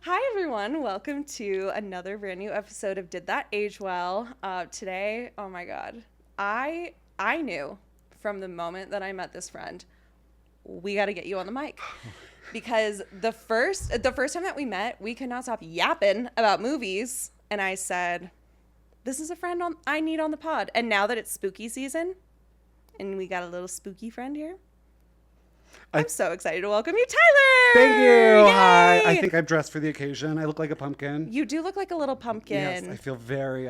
Hi everyone, welcome to another brand new episode of Did That Age Well? Today, oh my god, I knew from the moment that I met this friend, we got to get you on the mic. Because the first time that we met, we could not stop yapping about movies, and I said, this is a friend I need on the pod. And now that it's spooky season, and we got a little spooky friend here, I'm so excited to welcome you, Tyler! Thank you! Yay! Hi! I think I'm dressed for the occasion. I look like a pumpkin. You do look like a little pumpkin. Yes, I feel very,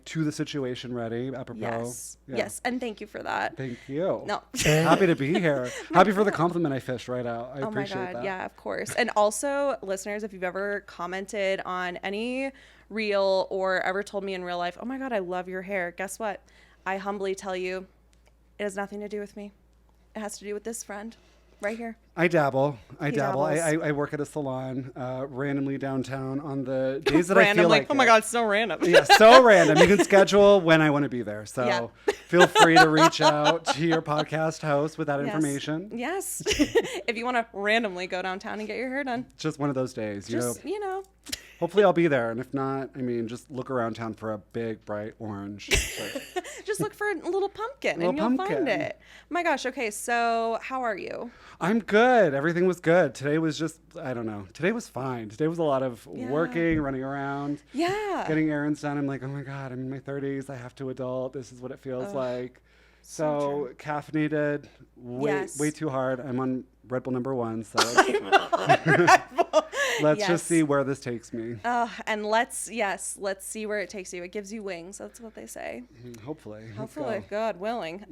to the situation ready, apropos. Yes, yeah. yes, and thank you for that. Thank you. No. Happy to be here. Happy for the compliment I fished right out. I appreciate Oh my God, that. yeah, of course. And also, listeners, if you've ever commented on any reel or ever told me in real life, oh my God, I love your hair, guess what? I humbly tell you, it has nothing to do with me. It has to do with this friend right here. I dabble. I dabbles. work at a salon randomly downtown on the days that I feel like oh my God, so random. Yeah, so random. You can schedule when I want to be there. So Yeah. feel free to reach out to your podcast host with that Yes. information. Yes. If you want to randomly go downtown and get your hair done. Just one of those days, you know. Hopefully I'll be there. And if not, just look around town for a big, bright orange. Just look for a little pumpkin and you'll find it. Oh my gosh. Okay. So how are you? I'm good. Everything was good. Today was just, I don't know. Today was fine. Today was a lot of working, running around. Yeah. Getting errands done. I'm like, oh my God, I'm in my 30s. I have to adult. This is what it feels like. So caffeinated, way too hard. I'm on Red Bull #1. So let's just see where this takes me. And let's see where it takes you. It gives you wings. That's what they say. Hopefully, God willing.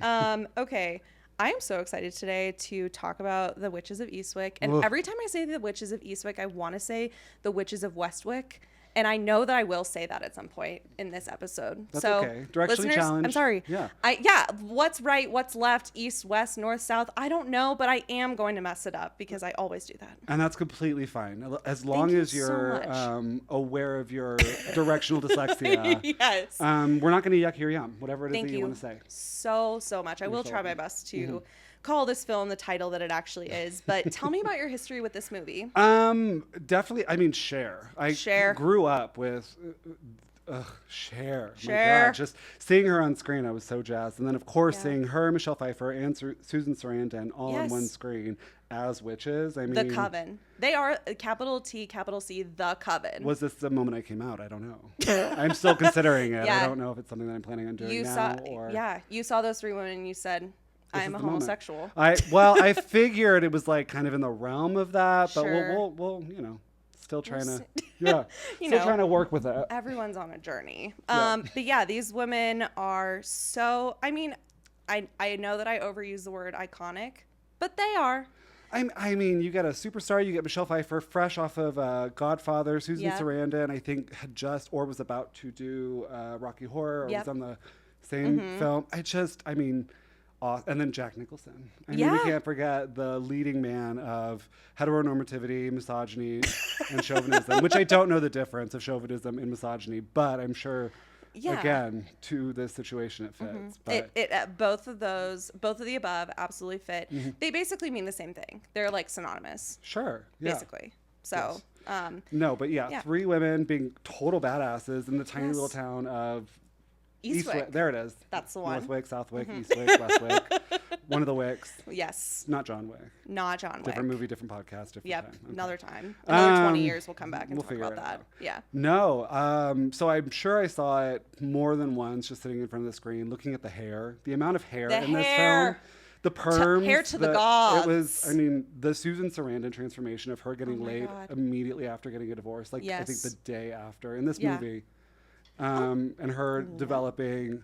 Okay. I am so excited today to talk about the Witches of Eastwick. And every time I say the Witches of Eastwick, I want to say the Witches of Westwick. And I know that I will say that at some point in this episode. That's so, okay. Directionally listeners, challenged. I'm sorry. Yeah. What's right, what's left, east, west, north, south, I don't know, but I am going to mess it up because I always do that. And that's completely fine. As long as you're aware of your directional dyslexia. Yes. We're not going to yuck your yum, whatever it is Thank that you want to say. So much. I will try my best to call this film the title that it actually is. But tell me about your history with this movie. Definitely. Cher. Cher. Grew up with Cher. Cher. My God, just seeing her on screen, I was so jazzed. And then, of course, seeing her, Michelle Pfeiffer, and Susan Sarandon all on one screen as witches. The Coven. They are capital T, capital C, the Coven. Was this the moment I came out? I don't know. I'm still considering it. I don't know if it's something that I'm planning on doing you saw those three women and you said, I'm a homosexual. I figured it was kind of in the realm of that, but we'll still trying to work with it. Everyone's on a journey. But yeah, these women are so, I know that I overuse the word iconic, but they are. You get a superstar, you get Michelle Pfeiffer, fresh off of Godfather, Susan Sarandon, I think had just or was about to do Rocky Horror or was on the same film. And then Jack Nicholson. We can't forget the leading man of heteronormativity, misogyny, and chauvinism, which I don't know the difference of chauvinism and misogyny, but I'm sure, again, to this situation it fits. But both of the above absolutely fit. They basically mean the same thing. They're synonymous. Sure. Yeah. Basically. So. Yes. Three women being total badasses in the tiny little town of Eastwick. There it is. That's the one. Northwick, Southwick, Eastwick, Westwick. One of the Wicks. Yes. Not John Wick. Not John Wick. Different movie, different podcast, different time. Okay. Another time. Another 20 years we'll come back and talk about that. Yeah. No. So I'm sure I saw it more than once just sitting in front of the screen, looking at the hair. The amount of hair in this film. The perms. Hair to the gods. It was, the Susan Sarandon transformation of her getting laid immediately after getting a divorce. I think the day after in this movie. And her developing,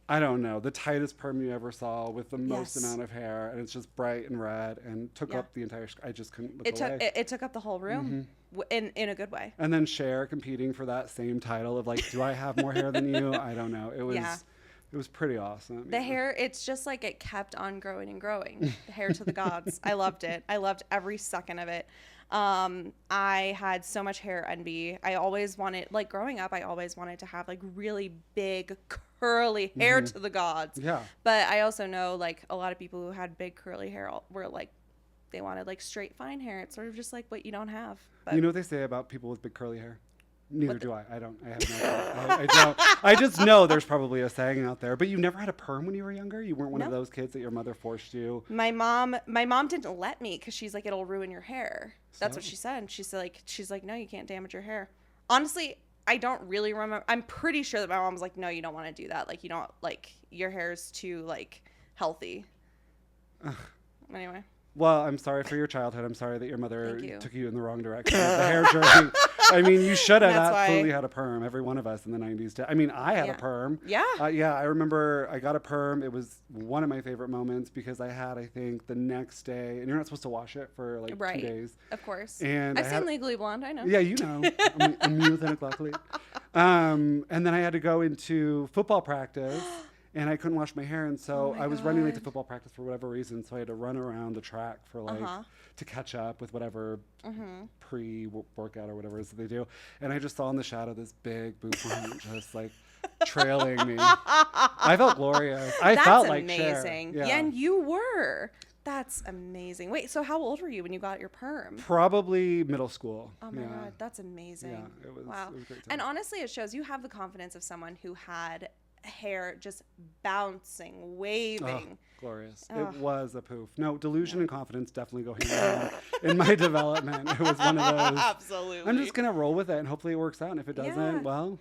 I don't know, the tightest perm you ever saw with the most amount of hair, and it's just bright and red and took up the entire. I just couldn't look away. It took up the whole room, in a good way. And then Cher competing for that same title of do I have more hair than you? I don't know. It was. It was pretty awesome. The hair, it's just it kept on growing and growing. The hair to the gods. I loved it. I loved every second of it. I had so much hair envy. I always wanted, growing up, I always wanted to have really big curly hair to the gods. Yeah. But I also know a lot of people who had big curly hair were they wanted like straight fine hair. It's sort of just like what you don't have. But you know what they say about people with big curly hair? Neither do I. I don't. I have no idea. I don't. I just know there's probably a saying out there. But you never had a perm when you were younger? You weren't one of those kids that your mother forced you? My mom didn't let me because she's like, it'll ruin your hair. That's what she said. She's like, no, you can't damage your hair. Honestly, I don't really remember. I'm pretty sure that my mom was like, no, you don't want to do that. Like, you don't, like, your hair's too, like, healthy. Anyway. Well, I'm sorry for your childhood. I'm sorry that your mother took you in the wrong direction. The hair journey. I mean, you should have absolutely had a perm. Every one of us in the 90s did. I mean, I had a perm. Yeah. Yeah, I remember I got a perm. It was one of my favorite moments because I had, I think, the next day, and you're not supposed to wash it for like 2 days. Of course. And I've seen Legally Blonde. I know. Yeah, you know. I'm you then, luckily. And then I had to go into football practice. And I couldn't wash my hair, and so I was running late to football practice for whatever reason. So I had to run around the track for like to catch up with whatever pre-workout or whatever it is that they do. And I just saw in the shadow this big bouffant just like trailing me. I felt glorious. I felt like amazing. Cher. Yeah, and you were. That's amazing. Wait, so how old were you when you got your perm? Probably middle school. Oh my God, that's amazing. Yeah, it was. Wow. It was a great time. And honestly, it shows you have the confidence of someone who had hair just bouncing, waving. Glorious. It was a poof. No, delusion and confidence definitely go hand in hand in my development. It was one of those. Absolutely. I'm just going to roll with it and hopefully it works out. And if it doesn't, well,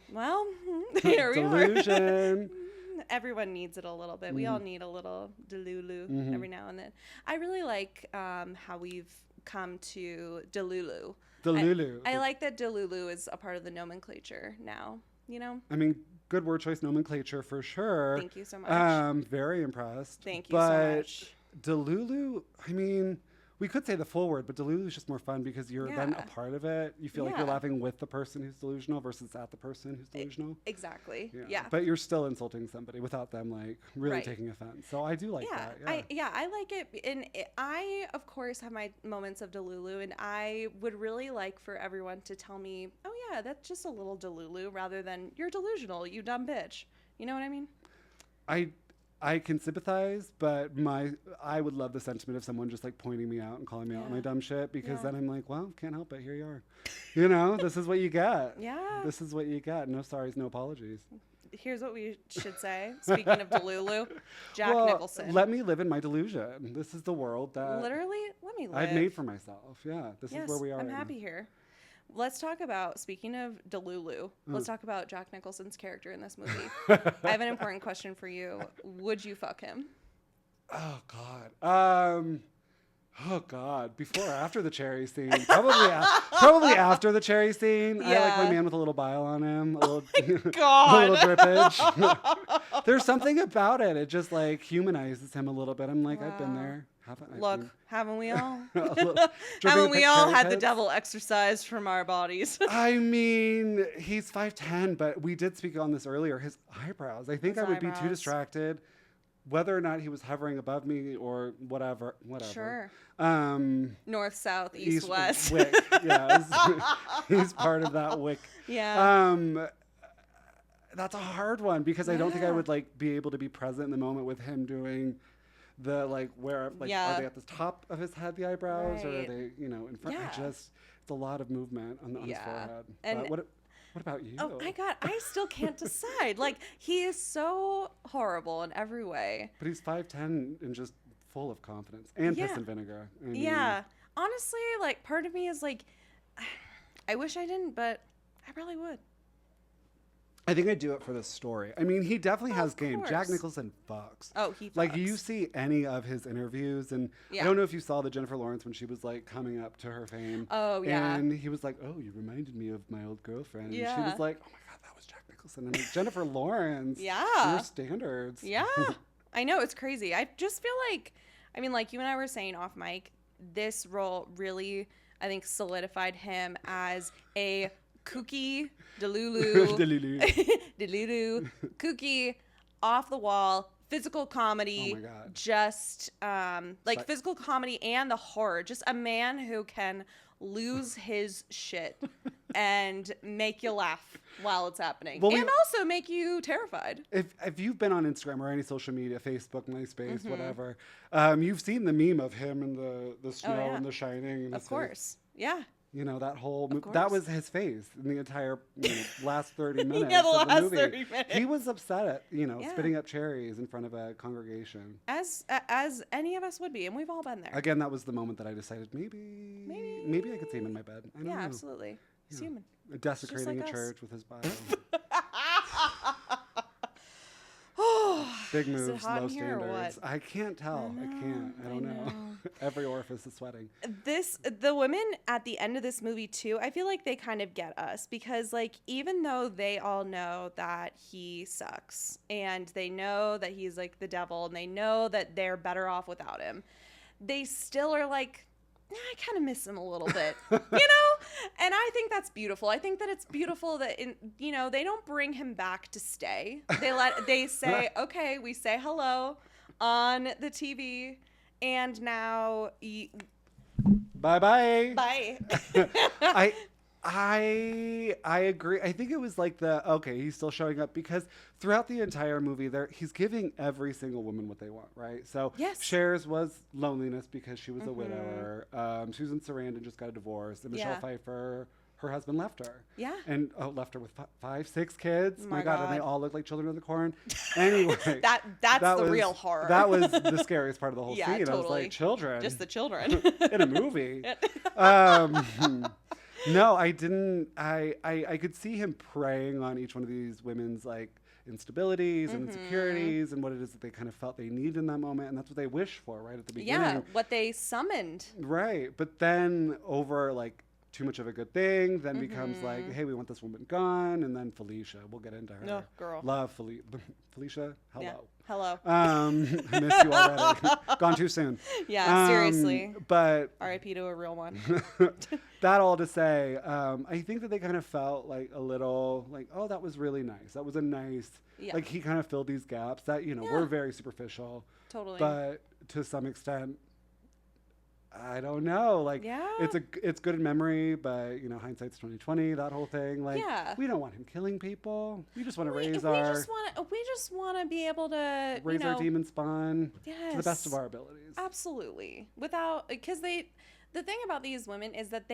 here we are. Delusion. Everyone needs it a little bit. We all need a little delulu every now and then. I really like how we've come to delulu. Delulu. I like that delulu is a part of the nomenclature now, you know? I mean, good word choice nomenclature for sure. Thank you so much. Very impressed. Thank you so much. Delulu, I mean, we could say the full word, but Delulu is just more fun because you're then a part of it. You feel like you're laughing with the person who's delusional versus at the person who's delusional. Exactly. Yeah. But you're still insulting somebody without them like really taking offense. So I do like that. Yeah. I like it. And I, of course, have my moments of Delulu, and I would really like for everyone to tell me, oh yeah, that's just a little Delulu, rather than you're delusional, you dumb bitch. You know what I mean? I can sympathize, but I would love the sentiment of someone just like pointing me out and calling me out on my dumb shit, because then I'm like, well, can't help it. Here you are. You know, this is what you get. Yeah. This is what you get. No sorries, no apologies. Here's what we should say. Speaking of Delulu, Jack Nicholson. Let me live in my delusion. This is the world that literally let me live. I've made for myself. Yeah. This is where we are. I'm happy here. Let's talk about, speaking of Delulu, let's talk about Jack Nicholson's character in this movie. I have an important question for you. Would you fuck him? Oh, God. Oh, God. Before or after the cherry scene? Probably after the cherry scene. Yeah. I like my man with a little bile on him. A little, God. a little drippage. There's something about it. It just, like, humanizes him a little bit. I'm like, I've been there. Haven't we all? Haven't we all had the devil exorcised from our bodies? I mean, he's 5'10", but we did speak on this earlier. His eyebrows. I think I would be too distracted, whether or not he was hovering above me or whatever. Sure. North, south, east, west. Wick. Yeah, he's part of that wick. Yeah. That's a hard one because I don't think I would like be able to be present in the moment with him doing the like where like are they at the top of his head, the eyebrows, or are they in front? It's a lot of movement on his forehead. And what about you? Oh my God, I still can't decide. Like, he is so horrible in every way. But he's 5'10" and just full of confidence and piss and vinegar. I mean, honestly, like part of me is like, I wish I didn't, but I probably would. I think I'd do it for the story. I mean, he definitely has game. Jack Nicholson fucks. Oh, he fucks. Like, you see any of his interviews, and I don't know if you saw the Jennifer Lawrence when she was, like, coming up to her fame. Oh, yeah. And he was like, oh, you reminded me of my old girlfriend. Yeah. And she was like, oh, my God, that was Jack Nicholson. And like, Jennifer Lawrence. Yeah. Your standards. Yeah. I know. It's crazy. I just feel like, I mean, like you and I were saying off mic, this role really, I think, solidified him as a kooky, delulu, kooky, off the wall, physical comedy. Oh my God. Just like physical comedy and the horror. Just a man who can lose his shit and make you laugh while it's happening. Well, and also make you terrified. If you've been on Instagram or any social media, Facebook, MySpace, whatever, you've seen the meme of him and the snow and the shining. And of course. Face. Yeah. You know, that whole that was his face in the entire last 30 minutes the of the last movie. 30 minutes. He was upset at, spitting up cherries in front of a congregation. As any of us would be, and we've all been there. Again, that was the moment that I decided maybe I could see him in my bed. I don't know. Absolutely. He's human. Desecrating like a us. church with his bio. Big moves, low standards. I can't tell. I don't know. Every orifice is sweating. The women at the end of this movie too, I feel like they kind of get us because like even though they all know that he sucks and they know that he's like the devil and they know that they're better off without him, they still are like, I kind of miss him a little bit, And I think that's beautiful. I think that it's beautiful that they don't bring him back to stay. They say, okay, we say hello on the TV, and now bye. Bye. I agree. I think it was like he's still showing up because throughout the entire movie he's giving every single woman what they want, right? So yes. Cher's was loneliness because she was a widower. Susan Sarandon just got a divorce. And Michelle Pfeiffer, her husband left her. Yeah. And left her with 5, 6 kids. My God. And they all look like children of the corn. Anyway. that's the real horror. That was the scariest part of the whole scene. Totally. I was like, children. Just the children. In a movie. No, I didn't. I could see him preying on each one of these women's like instabilities and insecurities and what it is that they kind of felt they need in that moment, and that's what they wish for right at the beginning. Yeah, what they summoned. Right, but then over like too much of a good thing then becomes like, hey, we want this woman gone, and then Felicia. We'll get into her. No, girl. Love Felicia. Hello. Yeah. Hello. I missed you already. Gone too soon. Yeah, seriously. But R.I.P. to a real one. That all to say, I think that they kind of felt like a little like, oh, that was really nice. That was a nice, like he kind of filled these gaps that, were very superficial. Totally. But to some extent, I don't know. Like, it's good in memory, but hindsight's 20/20. That whole thing. Like, we don't want him killing people. We just want to raise our. We just want to be able to raise our demon spawn to the best of our abilities. Absolutely, because the thing about these women is that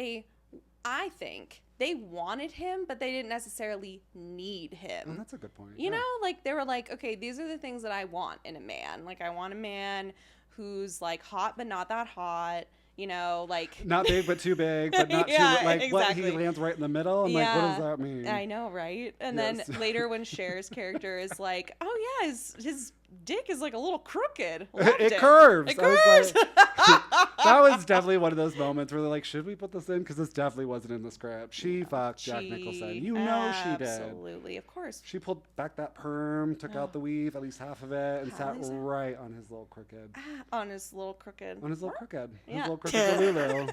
I think they wanted him, but they didn't necessarily need him. Oh, that's a good point. Like they were like, okay, these are the things that I want in a man. Like I want a man who's like hot but not that hot, like not big but too big, but not too like exactly. What he lands right in the middle. I'm like, what does that mean? I know, right? And then later when Cher's character is like, oh yeah, his dick is like a little crooked. It curves. It curves. That was definitely one of those moments where they're like, should we put this in? Because this definitely wasn't in the script. She fucked Jack Nicholson. She did. Absolutely, of course. She pulled back that perm, took out the weave, at least half of it, and sat right on his little crooked. On his little crooked. On his little crooked. Yeah. His little crooked Lulu.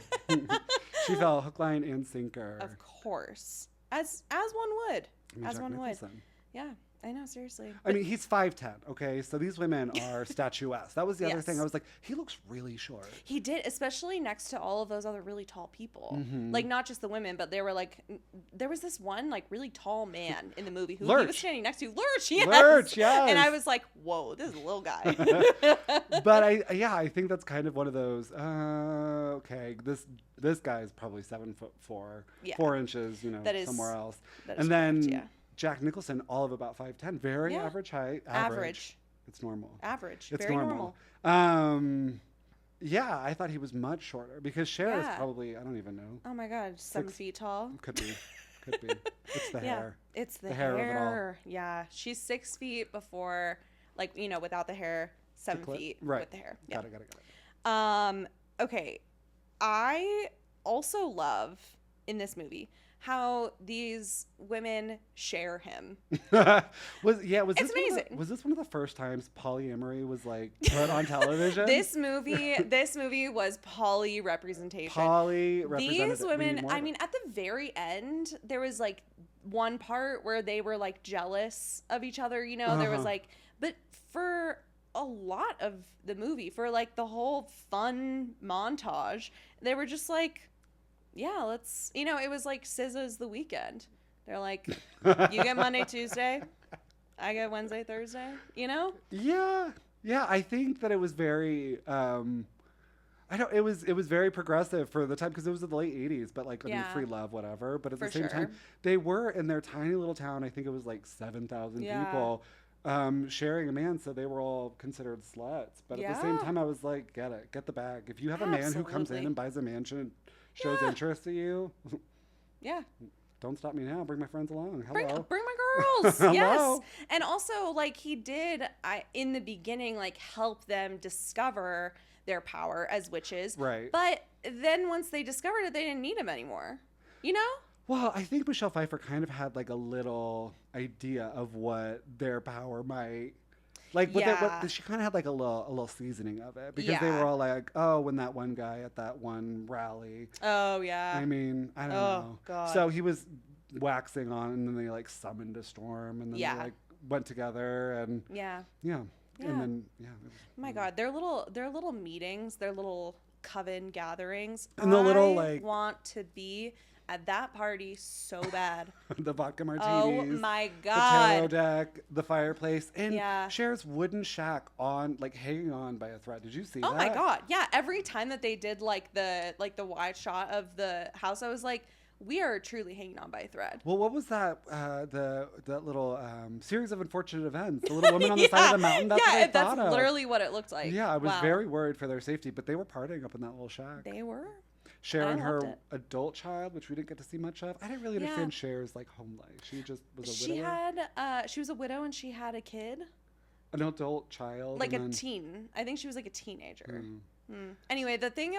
She fell hook, line, and sinker. Of course. As one would. As Jack one Nicholson. would. Yeah. I know, seriously. I mean, he's 5'10", okay? So these women are statuesque. That was the other thing. I was like, he looks really short. He did, especially next to all of those other really tall people. Like, not just the women, but they were like, there was this one, like, really tall man in the movie who he was standing next to. Lurch, yes! Lurch, yes! And I was like, whoa, this is a little guy. But, I think that's kind of one of those, okay, this guy is probably 7'4", 4 inches, somewhere else. And then... Jack Nicholson, all of about 5'10", very average height. Average. It's normal. Average. It's very normal. Yeah, I thought he was much shorter because Cher is probably, I don't even know. Oh my God, 7 feet tall. Could be. It's the hair. It's the hair of it all. Yeah, she's 6 feet before, like, without the hair, 7 feet with the hair. Yeah. Got it. Okay, I also love in this movie how these women share him. Was this one of the first times polyamory was like put on television? This movie was poly representation. These women, I mean, at the very end, there was like one part where they were like jealous of each other, there was like, but for a lot of the movie, for like the whole fun montage, they were just like, yeah, let's, it was like SZA's The Weekend. They're like, you get Monday, Tuesday, I get Wednesday, Thursday, Yeah. Yeah, I think that it was very it was very progressive for the time because it was in the late 80s, but like I mean free love whatever, but at the same time they were in their tiny little town. I think it was like 7,000 people sharing a man, so they were all considered sluts. But at the same time I was like, get the bag. If you have a man who comes in and buys a mansion and shows interest to you, don't stop me now. Bring my friends along. Hello. Bring my girls. Yes. And also, like, he did, in the beginning, like, help them discover their power as witches. Right. But then once they discovered it, they didn't need him anymore. Well, I think Michelle Pfeiffer kind of had, like, a little idea of what their power might... Like, she kind of had, like, a little seasoning of it. Because they were all like, oh, when that one guy at that one rally. Oh, yeah. I mean, I don't know. God. So he was waxing on, and then they, like, summoned a storm. And then they, like, went together. And Yeah. And then, it was, oh, my God. Their little meetings, their little coven gatherings. And the little, I want to be... at that party so bad. The vodka martinis. Oh my God. The tarot deck, the fireplace, and Cher's wooden shack hanging on by a thread. Did you see that? Oh my God. Yeah. Every time that they did like the wide shot of the house, I was like, we are truly hanging on by a thread. Well, what was that? That little series of unfortunate events. The little woman on the side of the mountain. That's what I thought that's literally what it looked like. Yeah, I was very worried for their safety, but they were partying up in that little shack. They were. Cher and her adult child, which we didn't get to see much of. I didn't really understand Cher's like home life. She just was a widow. She was a widow and she had a kid. An adult child. Like a teen. I think she was like a teenager. Anyway, the thing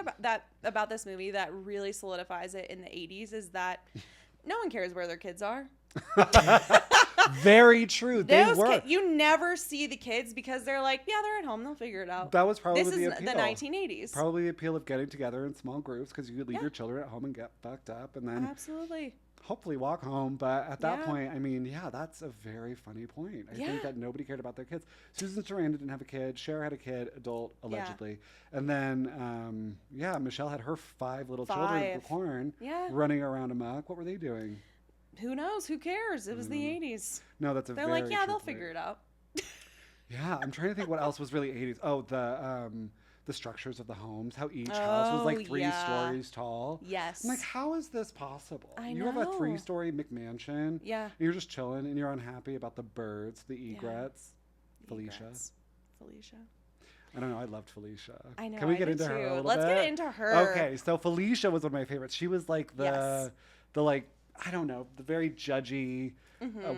about this movie that really solidifies it in the 80s is that no one cares where their kids are. Very true. They were. You never see the kids because they're like, they're at home. They'll figure it out. That was probably the appeal. The 1980s. Probably the appeal of getting together in small groups because you could leave your children at home and get fucked up and then absolutely hopefully walk home. But at that point, I mean, that's a very funny point. I think that nobody cared about their kids. Susan Sarandon didn't have a kid. Cher had a kid, adult, allegedly. And then, Michelle had her 5 little children born running around amok. What were they doing? Who knows? Who cares? It was the 80s. No, that's They're like, they'll figure it out. Yeah, I'm trying to think what else was really 80s. Oh, the structures of the homes, how each house was like 3 stories tall. Yes. I'm like, how is this possible? I know. You have a 3-story McMansion. Yeah. And you're just chilling and you're unhappy about the birds, the egrets. Felicia. I don't know. I loved Felicia. I know. Can we get into her a little bit? Let's get into her. Okay, so Felicia was one of my favorites. She was like the like, I don't know, the very judgy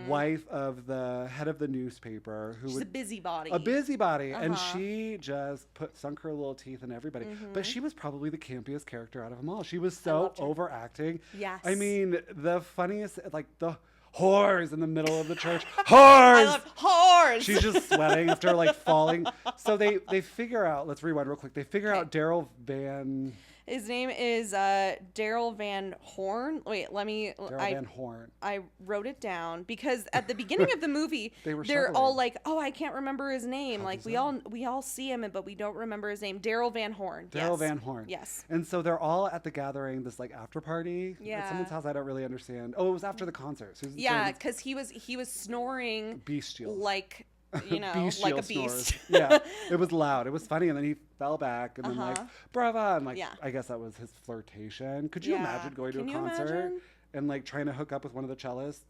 wife of the head of the newspaper. She's a busybody. And she just sunk her little teeth in everybody. But she was probably the campiest character out of them all. She was so overacting. Yes. I mean, the funniest, like the whores in the middle of the church. Whores! I love whores! She's just sweating after like falling. So they figure out, let's rewind real quick. They figure out Daryl Van... His name is Daryl Van Horn. Wait, Daryl Van Horn. I wrote it down because at the beginning of the movie, they're all like, "Oh, I can't remember his name." Like we all see him, but we don't remember his name. Daryl Van Horn. Daryl Van Horn. Yes. And so they're all at the gathering, this like after party at someone's house. I don't really understand. Oh, it was after the concert. Because he was snoring bestial, like. Like a beast. Yeah, it was loud. It was funny, and then he fell back, and then like, brava, and like, I guess that was his flirtation. Could you imagine going to a concert and like trying to hook up with one of the cellists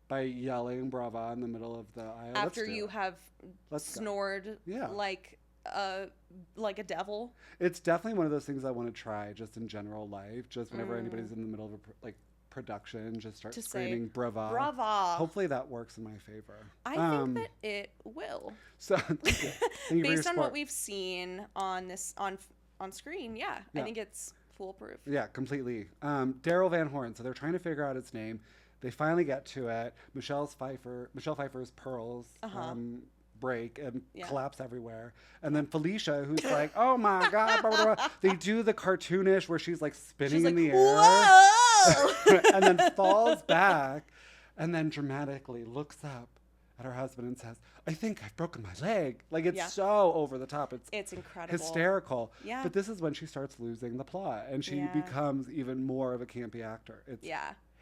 by yelling brava in the middle of the aisle? After you have snored like a devil? It's definitely one of those things I want to try just in general life, just whenever anybody's in the middle of a production, just start screaming brava. Hopefully that works in my favor. I think that it will. So based on what we've seen on screen, I think it's foolproof. Yeah, completely. Daryl Van Horn. So they're trying to figure out its name. They finally get to it. Michelle Pfeiffer's pearls break and collapse everywhere. And then Felicia, who's like, oh my God, blah, blah, blah. They do the cartoonish where she's like spinning in the air. Whoa! And then falls back and then dramatically looks up at her husband and says, I think I've broken my leg. Like, it's so over the top. It's incredible. Hysterical. Yeah. But this is when she starts losing the plot and she becomes even more of a campy actor. It's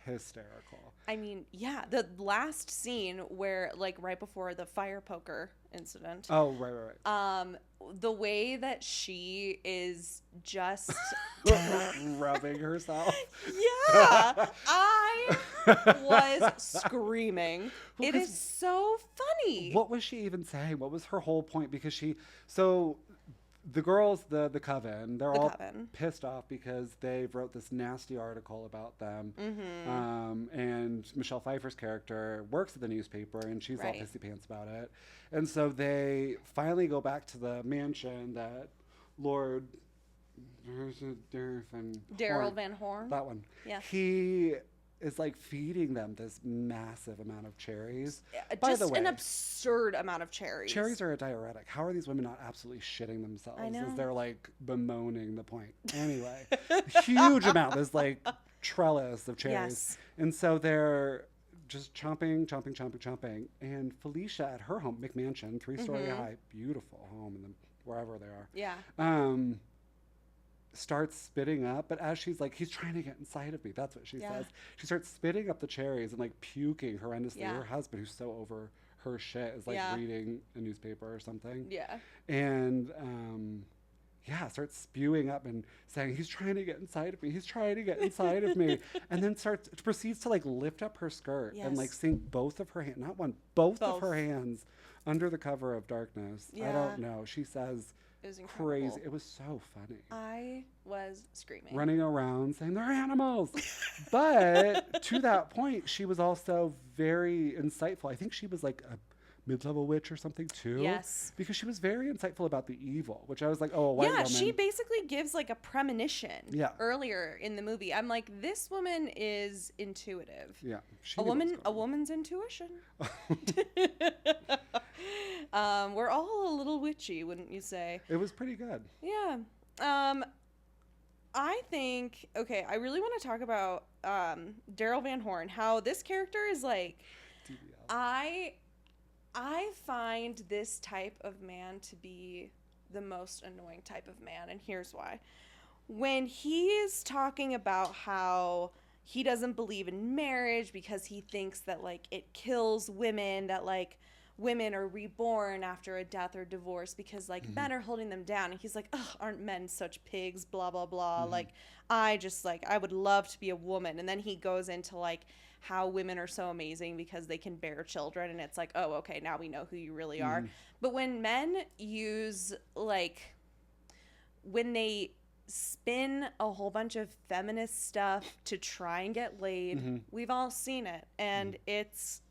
hysterical. I mean, the last scene where, like, right before the fire poker incident. Oh, right. The way that she is just rubbing herself. Yeah. I was screaming. Well, it is so funny. What was she even saying? What was her whole point? Because the girls, the coven, they're all pissed off because they wrote this nasty article about them. And Michelle Pfeiffer's character works at the newspaper, and she's all pissy pants about it. And so they finally go back to the mansion that Lord Daryl Van Horn. That one. Yeah. He is like feeding them this massive amount of cherries. Just an absurd amount of cherries. Cherries are a diuretic. How are these women not absolutely shitting themselves? I know. As they're like bemoaning the point. Anyway, huge amount. This like trellis of cherries. Yes. And so they're just chomping. And Felicia at her home, McMansion, 3-story high, beautiful home, and wherever they are. Yeah. Starts spitting up, but as she's like, he's trying to get inside of me. That's what she says. She starts spitting up the cherries and like puking horrendously. Her husband, who's so over her shit, is like reading a newspaper or something. Yeah. And starts spewing up and saying, he's trying to get inside of me. He's trying to get inside of me. And then proceeds to like lift up her skirt and like sink both of her hands, not one, both of her hands under the cover of darkness. I don't know. She says, it was crazy. It was so funny. I was screaming. Running around saying, they're animals. But to that point, she was also very insightful. I think she was like a mid-level witch or something too. Yes. Because she was very insightful about the evil, which I was like, oh, a white woman. Yeah, she basically gives like a premonition earlier in the movie. I'm like, this woman is intuitive. Yeah. A woman's intuition. We're all a little witchy, wouldn't you say? It was pretty good. Yeah. I think, I really want to talk about Daryl Van Horn, how this character is like, I find this type of man to be the most annoying type of man, and here's why. When he's talking about how he doesn't believe in marriage because he thinks that, like, it kills women, that, like, women are reborn after a death or divorce because, like, men are holding them down. And he's like, ugh, aren't men such pigs, blah, blah, blah. Like, I would love to be a woman. And then he goes into, like, how women are so amazing because they can bear children. And it's like, oh, okay, now we know who you really are. But when men use, like, when they spin a whole bunch of feminist stuff to try and get laid, we've all seen it. And it's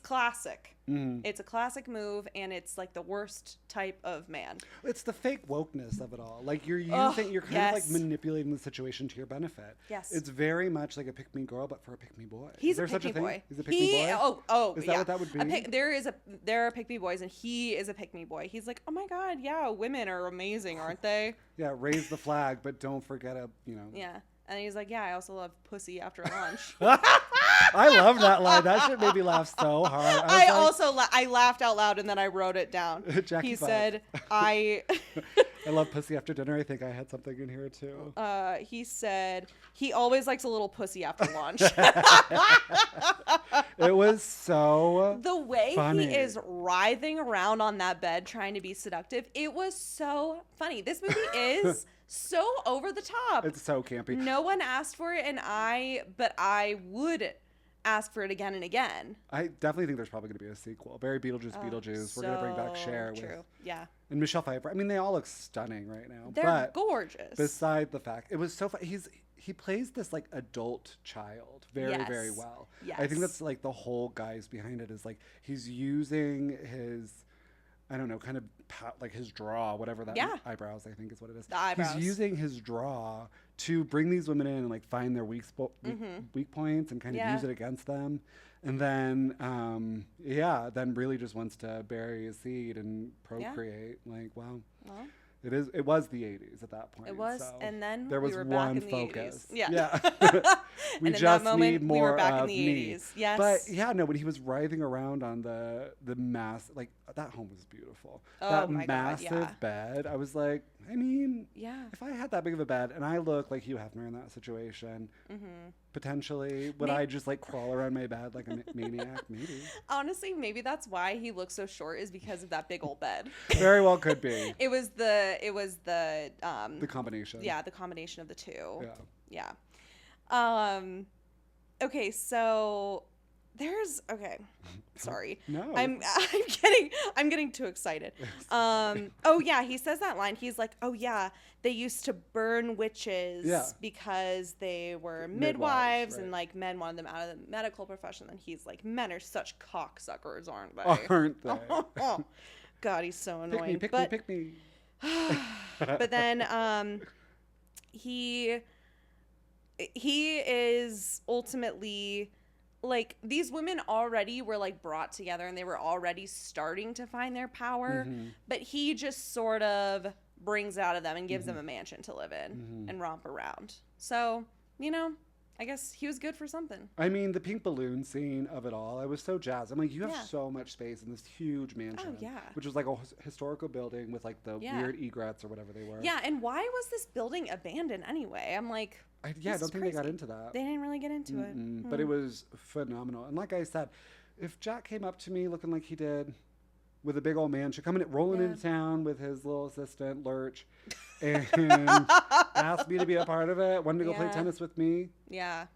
classic. It's a classic move, and it's like the worst type of man. It's the fake wokeness of it all. Like you're kind of like manipulating the situation to your benefit. Yes. It's very much like a pick-me girl, but for a pick-me boy. He's a pick-me boy. He's a pick-me boy? Is that what that would be? There are pick-me boys, and he is a pick-me boy. He's like, oh my God, yeah, women are amazing, aren't they? Yeah, raise the flag, but don't forget Yeah. And he's like, yeah, I also love pussy after lunch. I love that line. That shit made me laugh so hard. I laughed out loud and then I wrote it down. Jackie he said, I love pussy after dinner. I think I had something in here too. He said he always likes a little pussy after lunch. It was so the way funny. He is writhing around on that bed trying to be seductive. It was so funny. This movie is so over the top. It's so campy. No one asked for it, but I would ask for it again and again. I definitely think there's probably going to be a sequel. Barry Beetlejuice. We're going to bring back Cher. True. Yeah. And Michelle Pfeiffer. I mean, they all look stunning right now. They're gorgeous. Beside the fact, it was so fun. He plays this like adult child very, very well. Yes. I think that's like the whole guise behind it is like he's using his, I don't know, kind of like his draw, whatever that eyebrows, I think is what it is. The eyebrows. He's using his draw to bring these women in and like find their weak points and kind of use it against them. And then, then really just wants to bury his seed and procreate. Like, wow. It was the 80s at that point. It was, so and then there was we were one back in the focus. 80s. Yeah. Yeah. We and in just that moment, need more we were back of in the me. 80s. Yes. But yeah, no, when he was writhing around on the mass, like that home was beautiful. Oh that my God, yeah. massive bed. I was like, I mean, yeah. if I had that big of a bed and I look like Hugh Hefner in that situation, potentially, would I just like crawl around my bed like a maniac? Maybe. Honestly, maybe that's why he looks so short, is because of that big old bed. Very well could be. It was the combination. Yeah, the combination of the two. Yeah. Yeah. Okay, so sorry. No. I'm getting too excited. Oh yeah, he says that line. He's like, "Oh yeah, they used to burn witches because they were midwives right. and like men wanted them out of the medical profession." And he's like, "Men are such cocksuckers, aren't they?" Aren't they? Oh, God, he's so annoying. Pick me. But then he is ultimately, like, these women already were like brought together and they were already starting to find their power, but he just sort of brings it out of them and gives them a mansion to live in and romp around. So, you know, I guess he was good for something. I mean, the pink balloon scene of it all, I was so jazzed. I'm like, you have so much space in this huge mansion. Oh, yeah. Which was like a historical building with like the weird egrets or whatever they were. Yeah, and why was this building abandoned anyway? I'm like, I don't think they got into that. They didn't really get into it. But it was phenomenal. And like I said, if Jack came up to me looking like he did with a big old mansion, rolling into town with his little assistant, Lurch, and asked me to be a part of it, wanted to go play tennis with me. Yeah.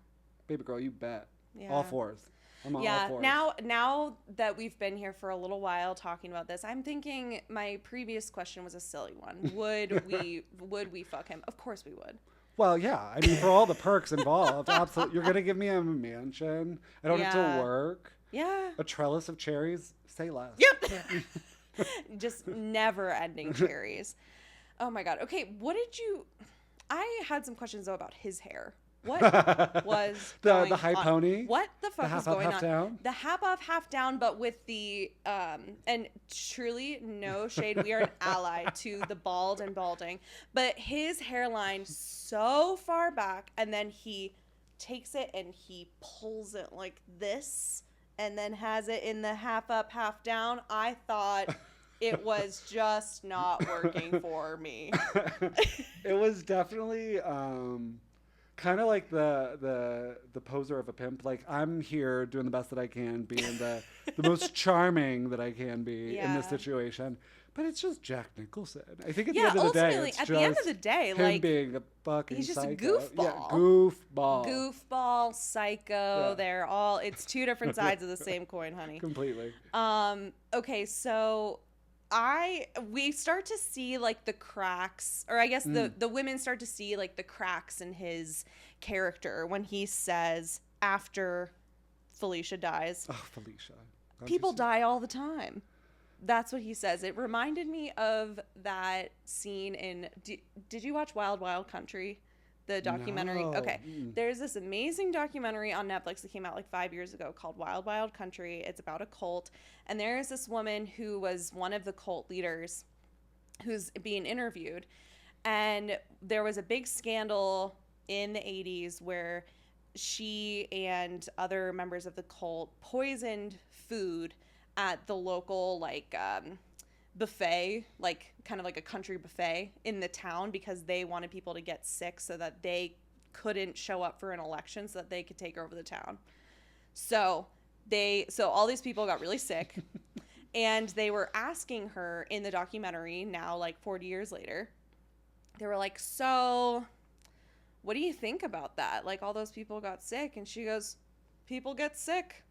Baby girl, you bet. Yeah. All fours. I'm on all fours. Now that we've been here for a little while talking about this, I'm thinking my previous question was a silly one. Would we fuck him? Of course we would. Well, yeah. I mean, for all the perks involved, absolutely. You're going to give me a mansion. I don't have to work. Yeah. A trellis of cherries. Say less. Yep. Just never ending cherries. Oh my God. Okay. I had some questions though about his hair. What was the high pony? What the fuck was going on? Down? The half off, half down, but with the and truly no shade, we are an ally to the bald and balding, but his hairline so far back, and then he takes it and he pulls it like this, and then has it in the half up, half down. I thought it was just not working for me. It was definitely kind of like the poser of a pimp. Like, I'm here doing the best that I can, being the most charming that I can be in this situation. But it's just Jack Nicholson. I think at the end of the day, it's at just the end of the day, him like, being a fucking he's just psycho. a goofball. Yeah, goofball. Goofball, psycho. Yeah. It's two different sides of the same coin, honey. Completely. Okay, so we start to see like the cracks, or I guess the women start to see like the cracks in his character when he says, after Felicia dies, oh, Felicia, people die all the time. That's what he says. It reminded me of that scene in did you watch Wild Wild Country, the documentary? No. Okay. There's this amazing documentary on Netflix that came out like 5 years ago called Wild Wild Country. It's about a cult, and there is this woman who was one of the cult leaders who's being interviewed, and there was a big scandal in the 80s where she and other members of the cult poisoned food at the local like buffet, like kind of like a country buffet in the town, because they wanted people to get sick so that they couldn't show up for an election so that they could take over the town. So all these people got really sick and they were asking her in the documentary, now like 40 years later, they were like, so what do you think about that? Like, all those people got sick. And she goes, people get sick.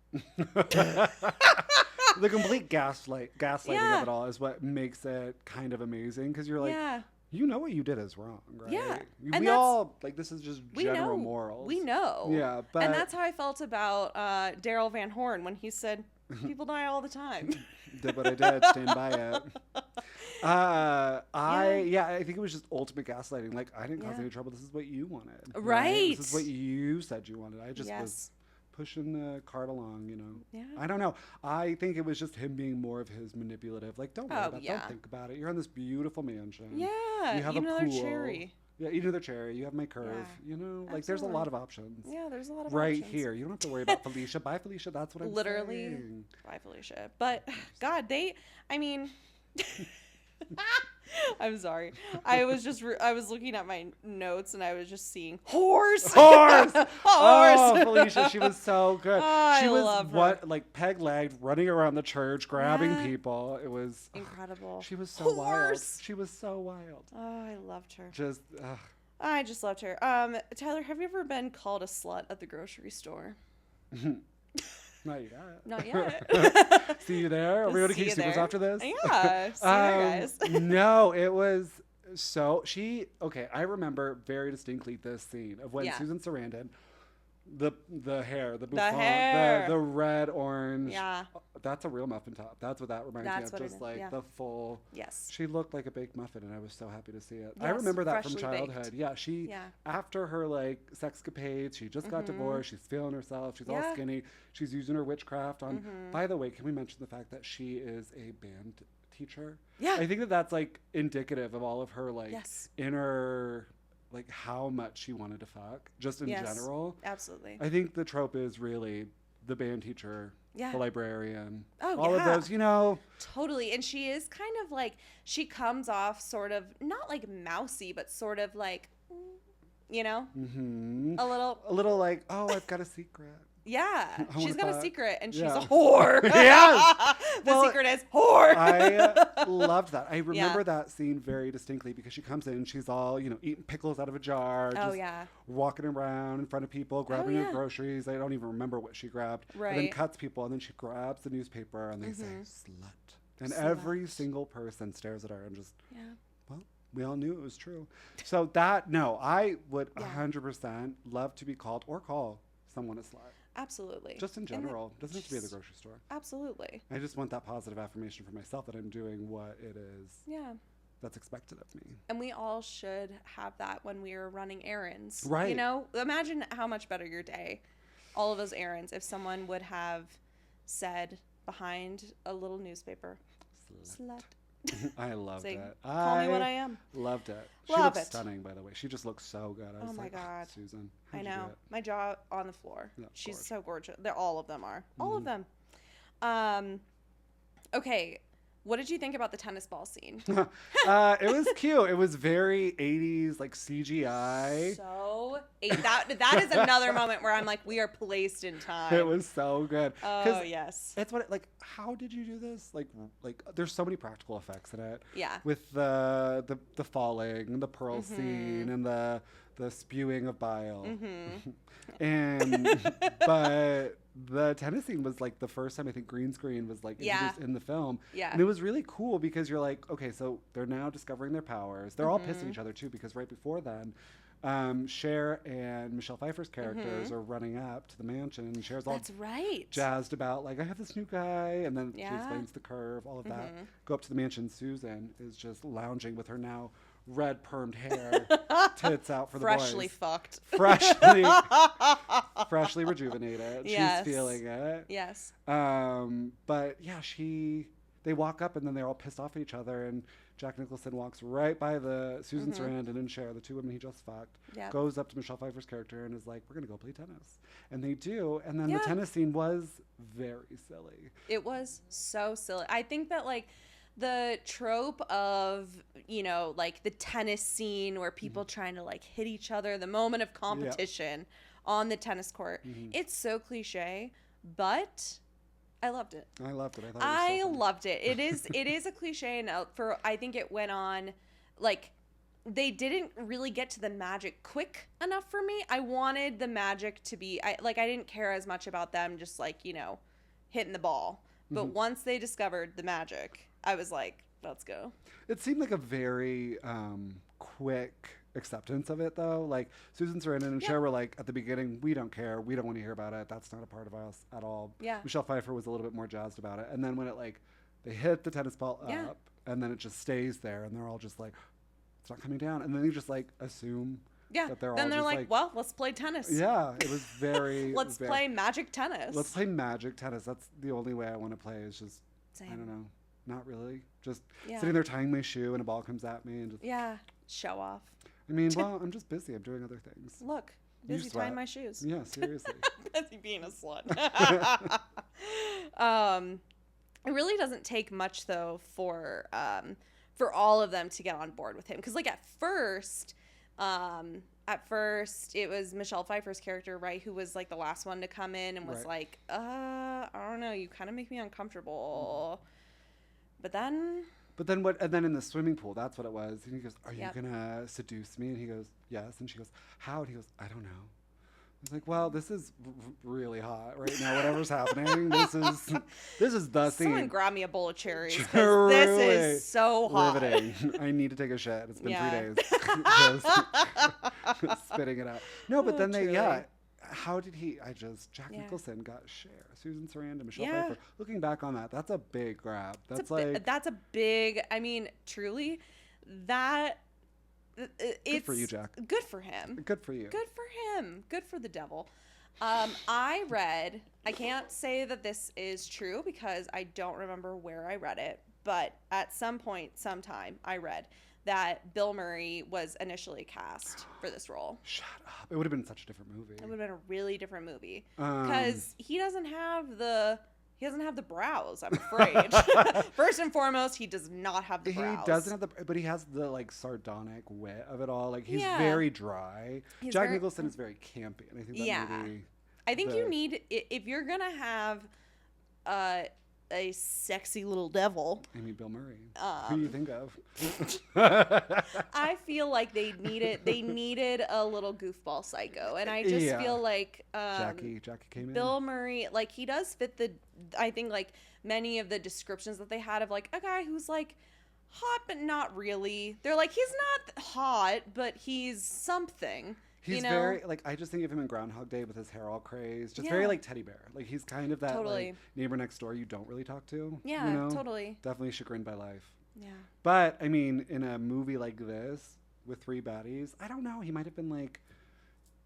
The complete gaslighting of it all is what makes it kind of amazing, because you're like, you know what you did is wrong, right? Yeah. We all, like, this is just general morals. We know. Yeah, but... And that's how I felt about Daryl Van Horn when he said, people die all the time. Did what I did, stand by it. I think it was just ultimate gaslighting. Like, I didn't cause any trouble. This is what you wanted. Right. This is what you said you wanted. I just was pushing the cart along, you know. Yeah. I don't know. I think it was just him being more of his manipulative. Like, don't worry about it. Don't think about it. You're in this beautiful mansion. Yeah. You have eat a another pool. cherry. Yeah, eat another cherry. You have my curve. You know, like there's a lot of options. Yeah, there's a lot of right options. here. You don't have to worry about Felicia. Bye, Felicia. That's what I'm literally saying. Bye, Felicia. But God, I mean, I'm sorry. I was looking at my notes and I was just seeing horse. Horse. Horse. Oh, Felicia, she was so good. Oh, she was love her. like peg-legged, running around the church, grabbing people. It was incredible. She was so wild. She was so wild. Oh, I loved her. I just loved her. Tyler, have you ever been called a slut at the grocery store? Not yet. Not yet. See you there? Are we going to keep Supers after this? Yeah. See you there, guys. No, it was so I remember very distinctly this scene of when Susan Sarandon, the hair, the bouffant, the red orange. Yeah. That's a real muffin top. That's what that reminds me of. Just like the full. Yes. She looked like a baked muffin, and I was so happy to see it. Yes, I remember that from freshly childhood. baked. Yeah, after her like sexcapades, she just got divorced. She's feeling herself. She's all skinny. She's using her witchcraft on. By the way, can we mention the fact that she is a band teacher? Yeah. I think that that's like indicative of all of her like inner. Like how much she wanted to fuck, just in general. Absolutely. I think the trope is really the band teacher, the librarian, all of those, you know. Totally. And she is kind of like, she comes off sort of, not like mousy, but sort of like, you know, a little like, oh, I've got a secret. Yeah, she's got a secret, and she's a Yeah. whore. Yes. The secret is whore. I loved that. I remember that scene very distinctly because she comes in and she's all, you know, eating pickles out of a jar. Oh, just yeah. walking around in front of people, grabbing her groceries. I don't even remember what she grabbed. Right. And then cuts people, and then she grabs the newspaper, and they say, slut. And every single person stares at her and just, well, we all knew it was true. So I would 100% love to be called or call someone a slut. Absolutely. Just in general. Doesn't have to be at the grocery store. Absolutely. I just want that positive affirmation for myself that I'm doing what it is that's expected of me. And we all should have that when we are running errands. Right. You know, imagine how much better your day, all of those errands, if someone would have said behind a little newspaper, slut. I loved it. Call me what I am. Loved it. She Love looks it. stunning, by the way. She just looks so good. I was my like, God. Susan. I know. My jaw on the floor. Yeah, She's gorgeous. so gorgeous. All of them are. All of them. Okay. What did you think about the tennis ball scene? It was cute. It was very 80s, like CGI. So that is another moment where I'm like, we are placed in time. It was so good. Oh yes. It's what like. How did you do this? Like there's so many practical effects in it. Yeah. With the falling, the pearl scene, and the spewing of bile. And but the tennis scene was like the first time I think green screen was like introduced in the film. Yeah. And it was really cool because you're like, okay, so they're now discovering their powers. They're all pissed at each other too because right before then, Cher and Michelle Pfeiffer's characters are running up to the mansion, and Cher's all jazzed about like, I have this new guy, and then she explains the curve, all of that. Go up to the mansion. Susan is just lounging with her now red permed hair, tits out for the freshly boys. Fucked. Freshly rejuvenated. Yes. She's feeling it. Yes. But yeah, they walk up and then they're all pissed off at each other, and Jack Nicholson walks right by the Susan Sarandon and Cher, the two women he just fucked, goes up to Michelle Pfeiffer's character and is like, we're going to go play tennis. And they do. And then the tennis scene was very silly. It was so silly. I think that like the trope of, you know, like the tennis scene where people trying to like hit each other, the moment of competition on the tennis court, it's so cliche, but I loved it. I loved it. I loved it. It is a cliche, and I think it went on, like, they didn't really get to the magic quick enough for me. I wanted the magic to be, I didn't care as much about them just like, you know, hitting the ball. But once they discovered the magic, I was like, let's go. It seemed like a very quick acceptance of it, though. Like, Susan Sarandon and Cher were like, at the beginning, we don't care. We don't want to hear about it. That's not a part of us at all. Yeah. Michelle Pfeiffer was a little bit more jazzed about it. And then when it, like, they hit the tennis ball up, and then it just stays there, and they're all just like, it's not coming down. And then they just, like, assume Yeah. That they're then all they're just like, well, let's play tennis. Yeah, it was very. Let's play magic tennis. Let's play magic tennis. That's the only way I want to play. Is just Same. I don't know, not really. Just sitting there tying my shoe and a ball comes at me and just. Yeah, show off. I mean, well, I'm just busy. I'm doing other things. Look, busy tying my shoes. Yeah, seriously. Busy being a slut. It really doesn't take much though for all of them to get on board with him, because like at first it was Michelle Pfeiffer's character, right, who was like the last one to come in and was like, I don't know, you kind of make me uncomfortable. But then what? And then in the swimming pool, that's what it was. And he goes, "Are you gonna seduce me?" And he goes, "Yes." And she goes, "How?" And he goes, "I don't know." I was like, "Well, this is really hot right now. Whatever's happening, this is the scene." Someone grab me a bowl of cherries. This is so hot. Riveting. I need to take a shit. It's been 3 days. Just spitting it out. No, but then how did he? Jack Nicholson got Cher, Susan Sarandon, Michelle Pfeiffer. Looking back on that, that's a big grab. That's that's a big. I mean, truly, that. It's good for you, Jack. Good for him. Good for you. Good for him. Good for the devil. I can't say that this is true because I don't remember where I read it, but at some point, sometime, I read that Bill Murray was initially cast for this role. Shut up. It would have been such a different movie. It would have been a really different movie. Because he doesn't have the brows, I'm afraid. First and foremost, he does not have the brows. He doesn't have but he has the like sardonic wit of it all. Like he's very dry. Jack Nicholson is very campy, and I think that movie. I think you need, if you're gonna have a sexy little devil. I mean, Bill Murray. Who do you think of? I feel like they needed a little goofball psycho, and I just feel like Jackie came in. Bill Murray, like he does fit I think like many of the descriptions that they had of like a guy who's like hot but not really. They're like, he's not hot, but he's something. He's very, like, I just think of him in Groundhog Day with his hair all crazed. Just very, like, teddy bear. Like, he's kind of that, like, neighbor next door you don't really talk to. Yeah, totally. Definitely chagrined by life. Yeah. But, I mean, in a movie like this, with 3 baddies, I don't know. He might have been, like,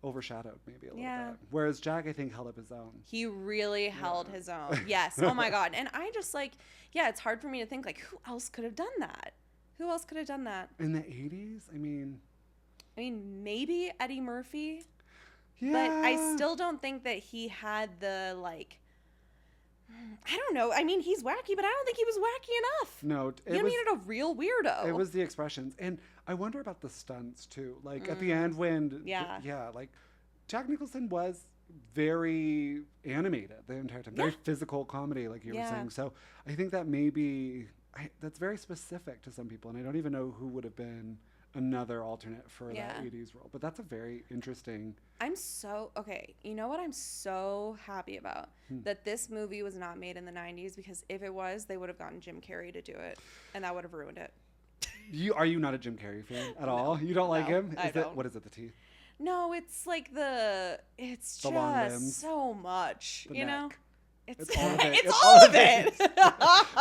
overshadowed maybe a little bit. Whereas Jack, I think, held up his own. He really held his own. Yes. Oh, my God. And I just, like, it's hard for me to think, like, who else could have done that? Who else could have done that? In the 80s? I mean, maybe Eddie Murphy. Yeah. But I still don't think that he had the, like, I don't know. I mean, he's wacky, but I don't think he was wacky enough. No. You needed a real weirdo. It was the expressions. And I wonder about the stunts, too. Like, at the end when... like, Jack Nicholson was very animated the entire time. Very physical comedy, like you were saying. So I think that maybe... that's very specific to some people, and I don't even know who would have been another alternate for that 80s role. But that's a very interesting... you know what I'm so happy about? That this movie was not made in the 90s, because if it was, they would have gotten Jim Carrey to do it, and that would have ruined it. Are you not a Jim Carrey fan at all? You don't like him? I don't. What is it, the teeth? No, it's like it's the long just limbs, so much, the neck. It's all of it. It's all of it.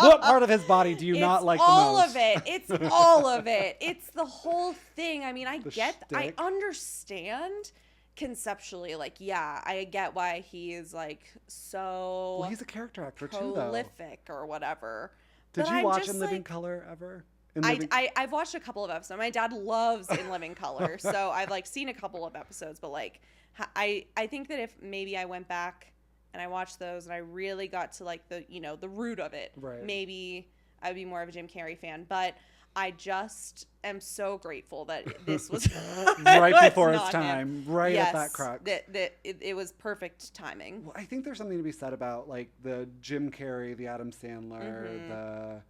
What part of his body do you not like the most? All of it. It's all of it. It's the whole thing. I mean, I understand conceptually, like, I get why he is like so. Well, he's a character actor too, though. Prolific or whatever. Did you watch In Living Color ever? I've watched a couple of episodes. My dad loves In Living Color, so I've like seen a couple of episodes. But like, I think that if maybe I went back and I watched those and I really got to like the root of it, maybe I would be more of a Jim Carrey fan. But I just am so grateful that this was right before its time, right at that crux. That it was perfect timing. Well, I think there's something to be said about like the Jim Carrey, the Adam Sandler, the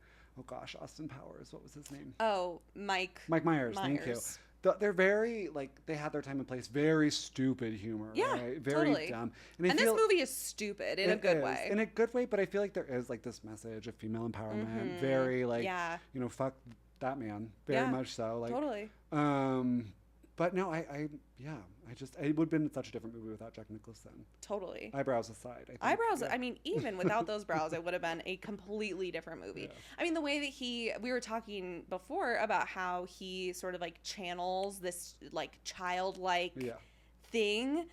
Austin Powers. What was his name? Oh, Mike Myers. Thank you. They're very, like, they had their time and place. Very stupid humor, right? Very dumb. And this movie is stupid in a good way. In a good way, but I feel like there is, like, this message of female empowerment. Very, like, fuck that man. Very much so. Like, totally. But no, it would have been such a different movie without Jack Nicholson. Totally. Eyebrows aside. I think. Eyebrows, yeah. I mean, even without those brows, it would have been a completely different movie. Yeah. I mean, the way that we were talking before about how he sort of like channels this like childlike thing.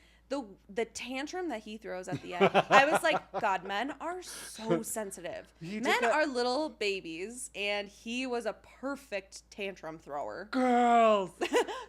The tantrum that he throws at the end, I was like, God, men are so sensitive. Men are little babies, and he was a perfect tantrum thrower. Girls!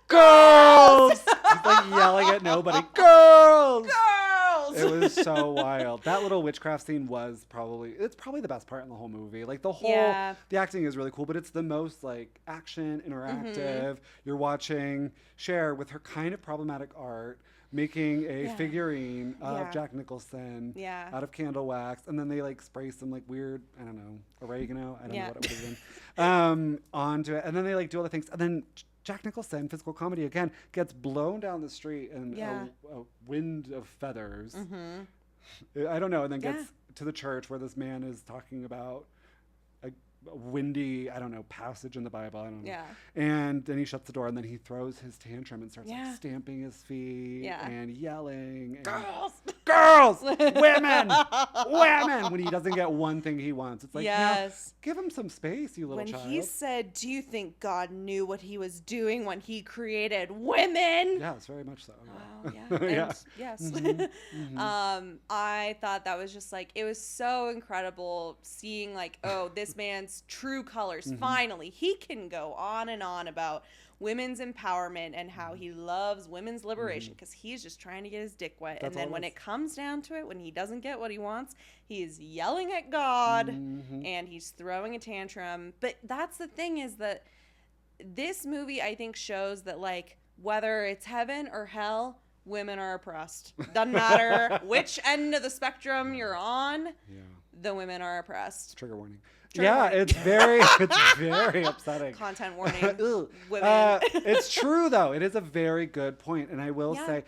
Girls! He's like yelling at nobody. Girls! Girls! It was so wild. That little witchcraft scene was probably the best part in the whole movie. Like the acting is really cool, but it's the most like action, interactive. Mm-hmm. You're watching Cher with her kind of problematic art, making a figurine of Jack Nicholson out of candle wax, and then they like spray some like weird, I don't know, oregano, I don't know what it would have been, onto it, and then they like do all the things, and then Jack Nicholson, physical comedy again, gets blown down the street in a wind of feathers. Mm-hmm. I don't know, and then gets to the church where this man is talking about a windy, I don't know, passage in the Bible, I don't know. Yeah. And then he shuts the door, and then he throws his tantrum and starts like stamping his feet and yelling. And girls! Girls! Women! Women! When he doesn't get one thing he wants. It's like, no, give him some space, you little child. When he said, do you think God knew what he was doing when he created women? Yes, very much so. Wow, yeah. And yes. Mm-hmm. Mm-hmm. I thought that was just like, it was so incredible seeing like, oh, this man's true colors. Mm-hmm. Finally, he can go on and on about women's empowerment and how he loves women's liberation because he's just trying to get his dick wet. That's and then when it comes down to it, when he doesn't get what he wants, he's yelling at God and he's throwing a tantrum. But that's the thing, is that this movie, I think, shows that like whether it's heaven or hell, women are oppressed. Doesn't matter which end of the spectrum you're on, the women are oppressed. Trigger warning. It's very upsetting. Content warning. Women. It's true, though. It is a very good point. And I will say,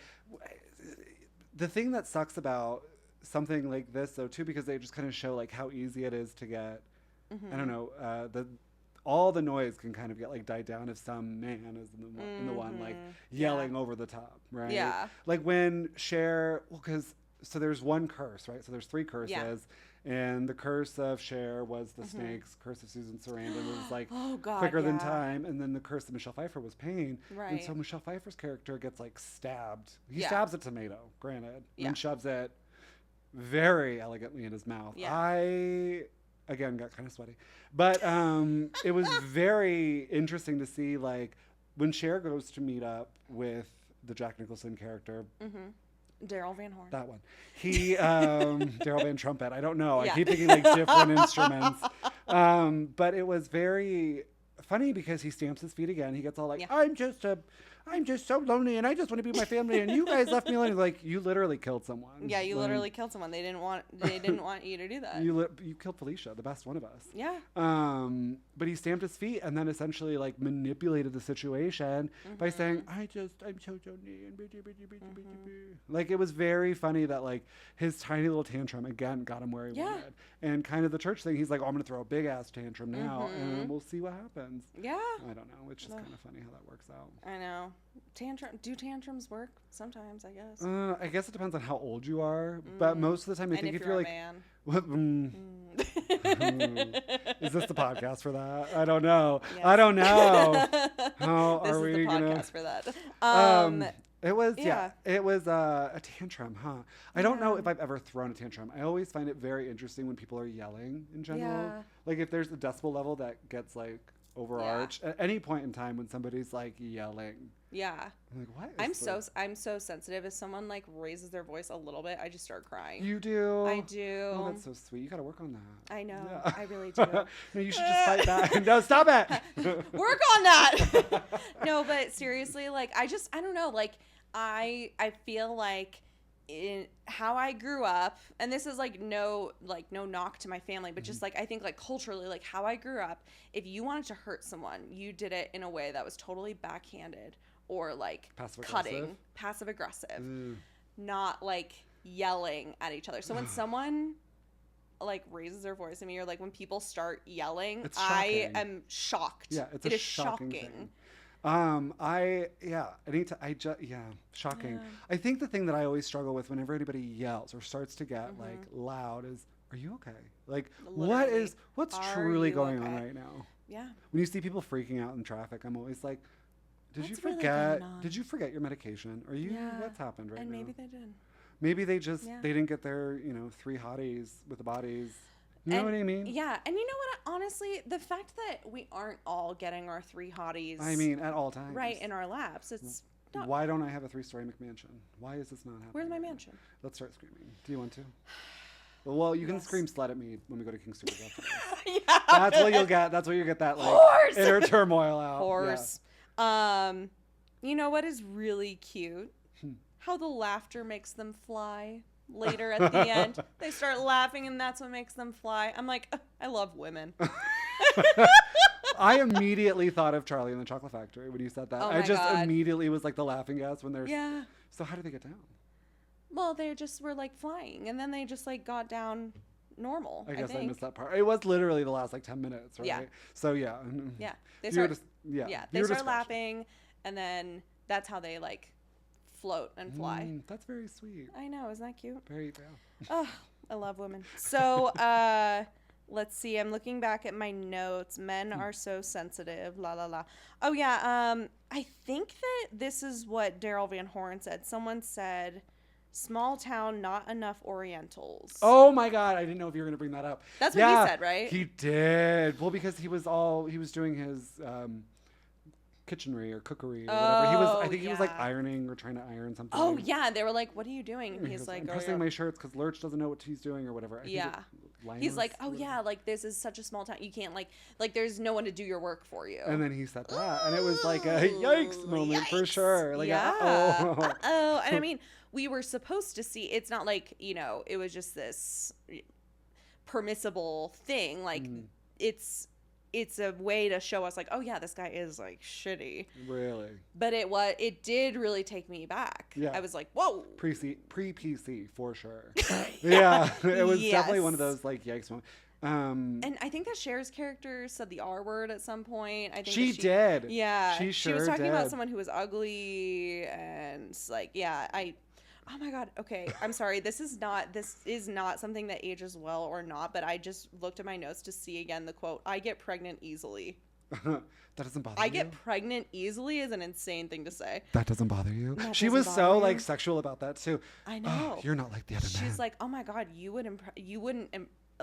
the thing that sucks about something like this, though, too, because they just kind of show like how easy it is to get, I don't know, all the noise can kind of get like died down if some man is in the one like yelling over the top, right? Yeah. Like when Cher, so there's one curse, right? So there's 3 curses. Yeah. And the curse of Cher was the snakes. Curse of Susan Sarandon was like quicker than time. And then the curse of Michelle Pfeiffer was pain. Right. And so Michelle Pfeiffer's character gets like stabbed. He stabs a tomato, granted, and shoves it very elegantly in his mouth. Yeah. I, again, got kind of sweaty. But it was very interesting to see like when Cher goes to meet up with the Jack Nicholson character. Mm-hmm. Daryl Van Horn. That one. He, Daryl Van Trumpet. I don't know. I keep thinking like different instruments. But it was very funny because he stamps his feet again. He gets all like, I'm just so lonely and I just want to be with my family and you guys left me alone. Like, you literally killed someone. Yeah, you literally killed someone. They didn't want you to do that. You killed Felicia, the best one of us. Yeah. But he stamped his feet and then essentially like manipulated the situation by saying, I'm so lonely and like, it was very funny that like his tiny little tantrum again got him where he wanted. And kind of the church thing, he's like, I'm going to throw a big ass tantrum now and we'll see what happens. Yeah. I don't know. It's just kind of funny how that works out. I know. Do tantrums work? Sometimes, I guess. I guess it depends on how old you are, but most of the time I think if you're like, man. Is this the podcast for that? I don't know. Yes. I don't know. How this are we is the gonna? Podcast for that. It was it was a tantrum, huh? I don't know if I've ever thrown a tantrum. I always find it very interesting when people are yelling in general. Yeah. Like if there's a decibel level that gets like overarched at any point in time when somebody's like yelling. Yeah. I'm like, what? I'm so sensitive. If someone like raises their voice a little bit, I just start crying. You do? I do. Oh, that's so sweet. You got to work on that. I know. Yeah. I really do. No, you should just fight back. No, stop it. Work on that. No, but seriously, like I don't know. Like I feel like in how I grew up, and this is like no knock to my family, but just like I think like culturally, like how I grew up, if you wanted to hurt someone, you did it in a way that was totally backhanded or like cutting, passive aggressive, not like yelling at each other. So when someone like raises their voice at me, or like when people start yelling, I am shocked. Yeah, it is shocking. Shocking. Yeah. I think the thing that I always struggle with whenever anybody yells or starts to get like loud is, are you okay? Like, Literally, what's are truly you going okay? on right now? Yeah. When you see people freaking out in traffic, I'm always like, did you What's really forget? going on? Did you forget your medication? Are you? Yeah. What's happened right And now? maybe they did. Maybe they just Yeah. they didn't get their 3 hotties with the bodies. You know And, what I mean? Yeah. And you know what? Honestly, the fact that we aren't all getting our 3 hotties. I mean, at all times. Right in our laps. It's not. Why don't I have a 3-story McMansion? Why is this not happening? Where's my right now? mansion? Let's start screaming. Do you want to? Well, you can Yes. scream slut at me when we go to King Supers after this. Yeah. That's what you'll get. That's what you get that like Horse! inner turmoil out. Horse. You know what is really cute? How the laughter makes them fly. Later at the end, they start laughing, and that's what makes them fly. I'm like, I love women. I immediately thought of Charlie and the Chocolate Factory when you said that. Oh I my just God. immediately was like the laughing gas when they're. Yeah. So how do they get down? Well, they just were like flying, and then they just like got down normal. I guess I think. missed that part. It was literally the last like 10 minutes, right? Yeah. So yeah. Yeah. They You start. were just- yeah. They You were start just laughing, and then that's how they like float and fly. That's very sweet. I know, isn't that cute? Very yeah. Oh, I love women. So, let's see. I'm looking back at my notes. Men are so sensitive. La la la. Oh yeah. I think that this is what Daryl Van Horn said. Someone said, "Small town, not enough Orientals." Oh my God! I didn't know if you were gonna bring that up. That's what he said, right? He did. Well, because he was doing his kitchenery or cookery or whatever. I think he was like yeah. ironing or trying to iron something. Oh yeah. They were like, "What are you doing?" And he's like, I'm "Oh, pressing yeah." my shirts because Lurch doesn't know what he's doing or whatever. I think Yeah. He's like, "Oh yeah, like this is such a small town. You can't like there's no one to do your work for you." And then he said that, and it was like a yikes moment for sure. Like, yeah. uh-oh. Uh-oh. And I mean, we were supposed to see. It's not like it was just this permissible thing. Like it's a way to show us like, oh yeah, this guy is like shitty. Really? But it did really take me back. Yeah. I was like, whoa. Pre-PC for sure. Yeah. It was definitely one of Yes. those like yikes moments. And I think that Cher's character said the R word at some point. I think She that did. Yeah. She She was sure talking about did. someone who was ugly and like, yeah, oh my God. Okay. I'm sorry. This is not something that ages well or not, but I just looked at my notes to see again the quote, "I get pregnant easily." That doesn't bother you? I get pregnant easily is an insane thing to say. That doesn't bother you? That She doesn't was bother so you? like sexual about that too. I know. Oh, you're not like the other man. She's like, "Oh my God, you wouldn't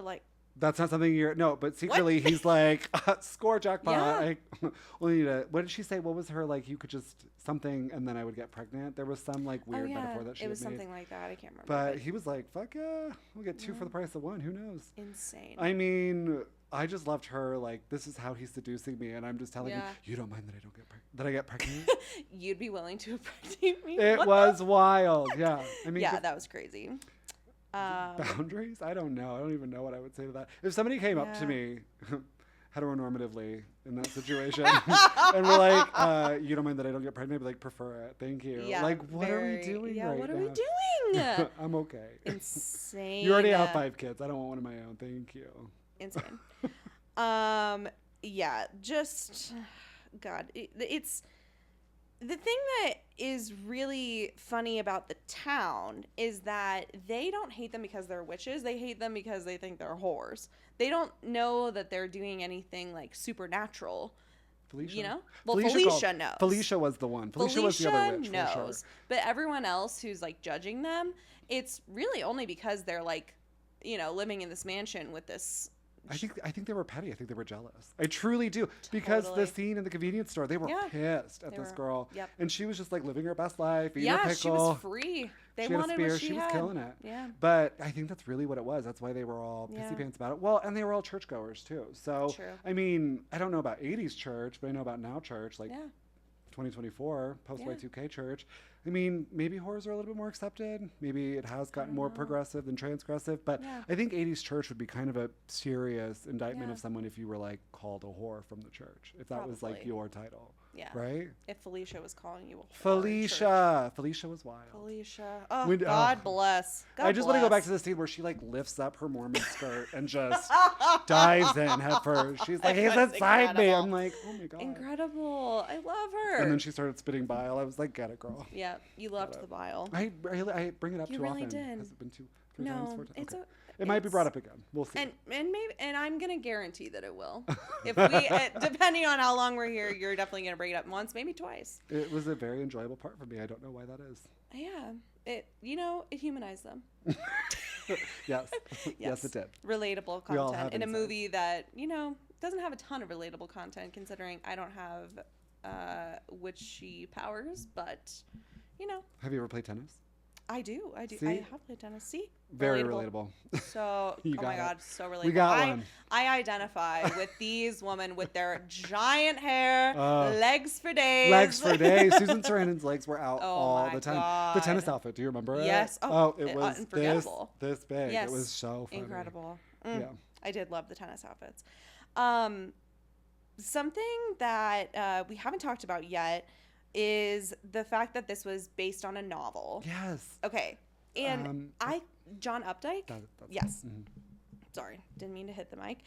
like." That's not something you're. No, but secretly he's like, score jackpot. Yeah. Only need to. What did she say? What was her like? You could just something, and then I would get pregnant. There was some like weird metaphor that she it was had made. something like that. I can't remember. But he was like, "Fuck yeah, we'll get 2 for the price of 1. Who knows?" Insane. I mean, I just loved her. Like, this is how he's seducing me, and I'm just telling Yeah. you don't mind that I don't get that I get pregnant. You'd be willing to impregnate me? It What was wild. Yeah. I mean, yeah, just that was crazy. boundaries. I don't know. I don't even know what I would say to that. If somebody came up to Yeah. me, heteronormatively in that situation, and we're like, "You don't mind that I don't get pregnant?" I'd be like, "Prefer it. Thank you." Yeah, Like, what are we doing Yeah, right what are now? we doing? I'm okay. Insane. You already have 5 kids. I don't want one of my own. Thank you. Insane. Yeah, just God. It's the thing that is really funny about the town is that they don't hate them because they're witches. They hate them because they think they're whores. They don't know that they're doing anything like supernatural. Felicia. You know? Well, Felicia called- knows. Felicia was the one. Felicia was the other witch. knows. For sure. But everyone else who's like judging them, it's really only because they're like, living in this mansion with this. I think they were petty. I think they were jealous. I truly do. Because Totally. the scene in the convenience store, they were Yeah. pissed at They this were. girl. Yep. And she was just like living her best life, eating her Yeah, pickle. she was free. They she had a wanted spear. what she was had. killing it. Yeah. But I think that's really what it was. That's why they were all pissy Yeah. pants about it. Well, and they were all churchgoers too. So, True. I mean, I don't know about 80s church, but I know about now church, like Yeah. 2024, post Yeah. Y2K church. I mean, maybe whores are a little bit more accepted. Maybe it has gotten more progressive than transgressive. But Yeah. I think 80s church would be kind of a serious indictment Yeah. of someone if you were like called a whore from the church, if that was like Probably. your title. Yeah. Right? If Felicia was calling you a whore. Felicia was wild. Felicia. Oh, God bless. God I just want to go back to the scene where she like lifts up her Mormon skirt and just dives in head first. She's like, he's inside me. I'm like, oh my God. Incredible. I love her. And then she started spitting bile. I was like, get it, girl. Yeah, you loved the bile. I bring it up too really often. did. Has it been 3 times, 4 times? Okay. It might be brought up again. We'll see. And I'm gonna guarantee that it will. If we, depending on how long we're here, you're definitely gonna bring it up once, maybe twice. It was a very enjoyable part for me. I don't know why that is. Yeah, it humanized them. Yes, yes, it did. Relatable content in a movie that doesn't have a ton of relatable content, considering I don't have witchy powers, but Have you ever played tennis? I do. See? I have played tennessee. Very relatable. So, oh my God, so relatable. We got one. I identify with these women with their giant hair, legs for days. Legs for days. Susan Sarandon's legs were out all the time. God. The tennis outfit, do you remember it? Yes. It was unforgettable. This big. Yes. It was so funny. Incredible. Yeah. I did love the tennis outfits. Something that we haven't talked about yet is the fact that this was based on a novel. Yes. Okay. And John Updike? Yes. Mm-hmm. Sorry, didn't mean to hit the mic.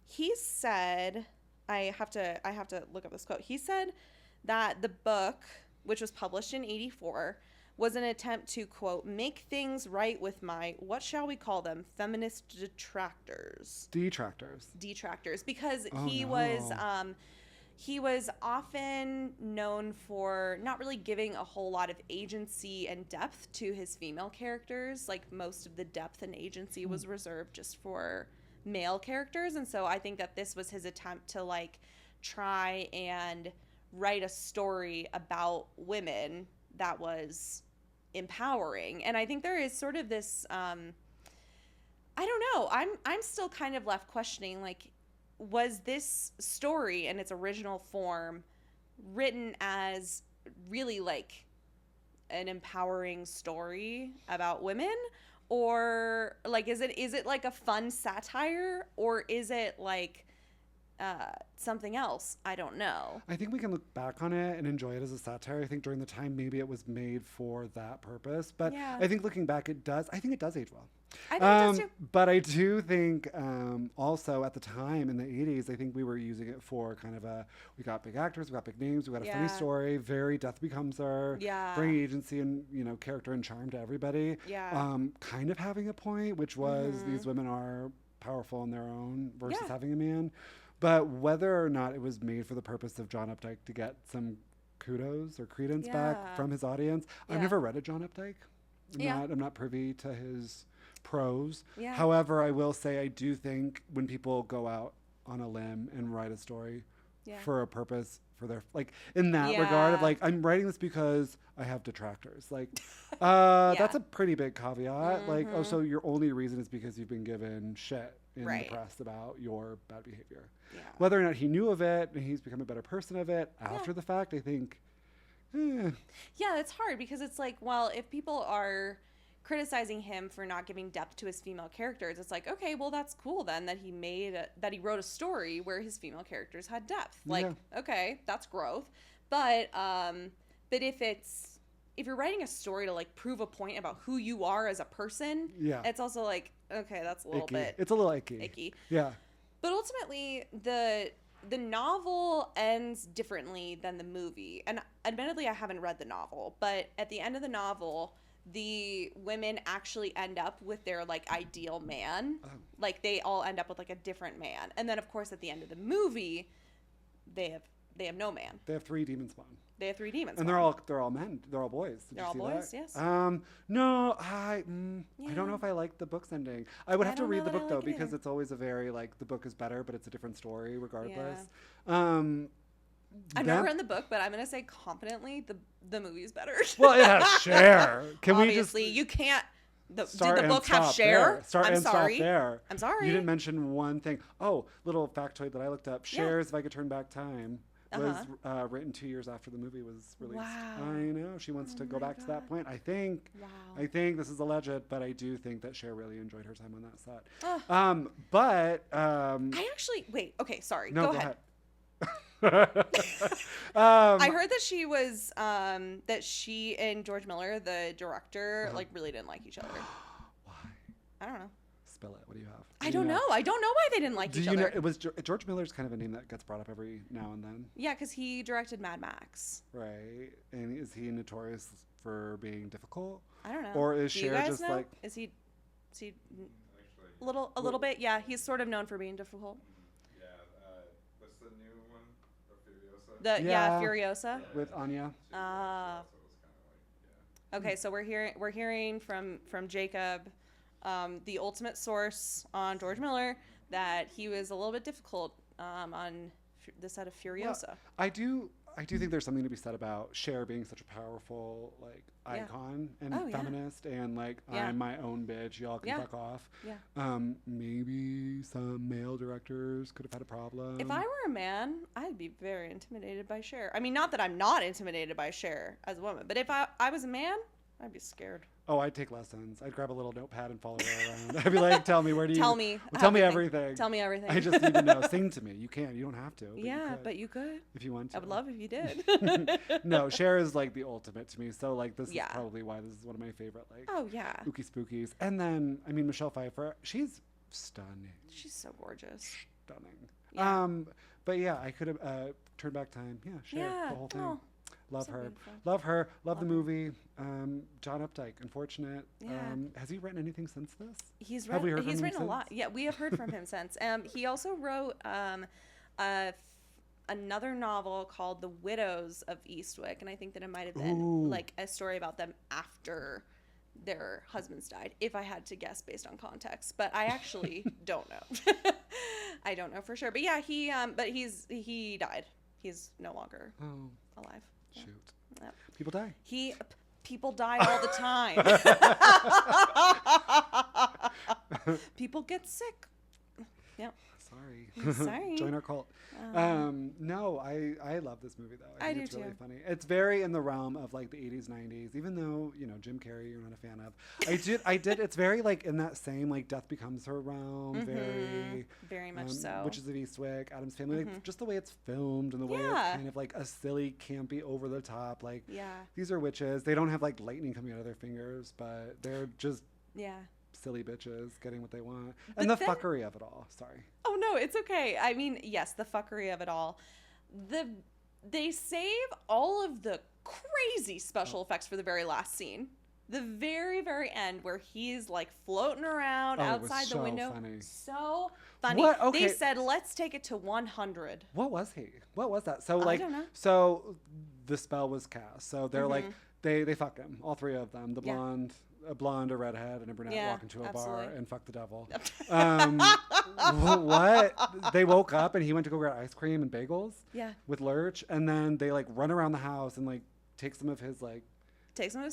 He said, I have to look up this quote. He said that the book, which was published in 1984, was an attempt to, quote, make things right with my, what shall we call them, feminist detractors. Detractors, because he was often known for not really giving a whole lot of agency and depth to his female characters. Like, most of the depth and agency was reserved just for male characters. And so I think that this was his attempt to, like, try and write a story about women that was empowering. And I think there is sort of this, I don't know. I'm still kind of left questioning, like, was this story in its original form written as really like an empowering story about women, or like is it like a fun satire, or is it like something else? I don't know. I think we can look back on it and enjoy it as a satire. I think during the time maybe it was made for that purpose, but yeah. I think looking back I think it does age well. I think it does too. But I do think also at the time in the 80s, I think we were using it for kind of we got big actors, we got big names, we got a funny story, very Death Becomes Her, bringing agency and character and charm to everybody. Yeah. Kind of having a point, which was these women are powerful on their own versus having a man. But whether or not it was made for the purpose of John Updike to get some kudos or credence back from his audience, I've never read a John Updike. I'm not privy to his prose. Yeah. However, I will say I do think when people go out on a limb and write a story for a purpose, for their in that regard of I'm writing this because I have detractors. That's a pretty big caveat. Mm-hmm. So your only reason is because you've been given shit in the press about your bad behavior. Yeah. Whether or not he knew of it and he's become a better person of it after the fact, I think. Yeah, it's hard because it's like, well, if people are criticizing him for not giving depth to his female characters, it's like, okay, well, that's cool then that he wrote a story where his female characters had depth. Okay, that's growth. But if you're writing a story to like prove a point about who you are as a person, it's also like, okay, that's a little bit. It's a little icky. Yeah. But ultimately, the novel ends differently than the movie. And admittedly, I haven't read the novel, but at the end of the novel, the women actually end up with their like ideal man. Oh. Like they all end up with like a different man. And then of course at the end of the movie, they have no man. They have 3 demons spawn. And they're all men. They're all boys. They're all boys, yes. No, I don't know if I like the book's ending. I would have to read the book though, because it's always a very the book is better, but it's a different story regardless. Yeah. I've never read the book, but I'm gonna say confidently the movie's better. Well, it has Cher. Obviously, you can't. Did the book have Cher? Stop there. I'm sorry. You didn't mention one thing. Oh, little factoid that I looked up. Cher's If I Could Turn Back Time was written 2 years after the movie was released. Wow. I know. She wants to go back to that point. I think this is alleged, but I do think that Cher really enjoyed her time on that set. I actually wait. Okay, sorry. No, go ahead. I heard that she was that she and George Miller, the director, like really didn't like each other. Why? I don't know. Spill it. What do you have? I don't know. I don't know why they didn't like each other. It was George Miller's kind of a name that gets brought up every now and then. Yeah, because he directed Mad Max. Right. And is he notorious for being difficult? I don't know. Or is Do Cher you guys just know? like... Is he a little bit? Yeah, he's sort of known for being difficult. Yeah. What's the new one? Furiosa? Furiosa. With Anya. Okay, so we're hearing from Jacob, the ultimate source on George Miller, that he was a little bit difficult on the set of Furiosa. Well, I do think there's something to be said about Cher being such a powerful icon and feminist and I'm my own bitch. Y'all can fuck off. Yeah. Maybe some male directors could have had a problem. If I were a man, I'd be very intimidated by Cher. I mean, not that I'm not intimidated by Cher as a woman, but if I was a man, I'd be scared. Oh, I'd take lessons. I'd grab a little notepad and follow her around. I'd be like, tell me, where do you... Tell me everything. Tell me everything. I just need to know. Sing to me. You can. You don't have to. But you could. If you want to. I would love if you did. No, Cher is like the ultimate to me. So this is probably why this is one of my favorite ookie spookies. And then, I mean, Michelle Pfeiffer, she's stunning. She's so gorgeous. Stunning. Yeah. But yeah, I could have turned back time. Yeah, Cher, the whole thing. Oh. Love So her. beautiful. Love her. Love the movie. John Updike, unfortunate. Yeah. Has he written anything since this? He's Have we written, heard from he's him written a since? lot. Yeah, we have heard from him since. He also wrote another novel called The Widows of Eastwick, and I think that it might have been like a story about them after their husbands died, if I had to guess based on context. But I actually don't know. I don't know for sure. But yeah, he died. He's no longer alive. Shoot. Yeah. People die. People die all the time. People get sick. Yeah. Sorry. Join our cult. No, I love this movie though. I think it's really funny. It's very in the realm of the 80s, 90s, even though, Jim Carrey you're not a fan of. I did it's very in that same Death Becomes Her realm, very much so. Witches of Eastwick, Addams Family, just the way it's filmed and the way it's kind of a silly, campy, over the top, these are witches. They don't have lightning coming out of their fingers, but they're just silly bitches getting what they want. And the fuckery of it all. Sorry. Oh no, it's okay. I mean, yes, the fuckery of it all. They save all of the crazy special effects for the very last scene. The very, very end where he's floating around outside the window. Funny. So funny. What? Okay. They said, let's take it to 100. What was he? What was that? So I don't know. So the spell was cast. So they're they fuck him, all three of them. A blonde, a redhead, and a brunette walk into a bar and fuck the devil. What? They woke up and he went to go get ice cream and bagels with Lurch, and then they run around the house and take some of his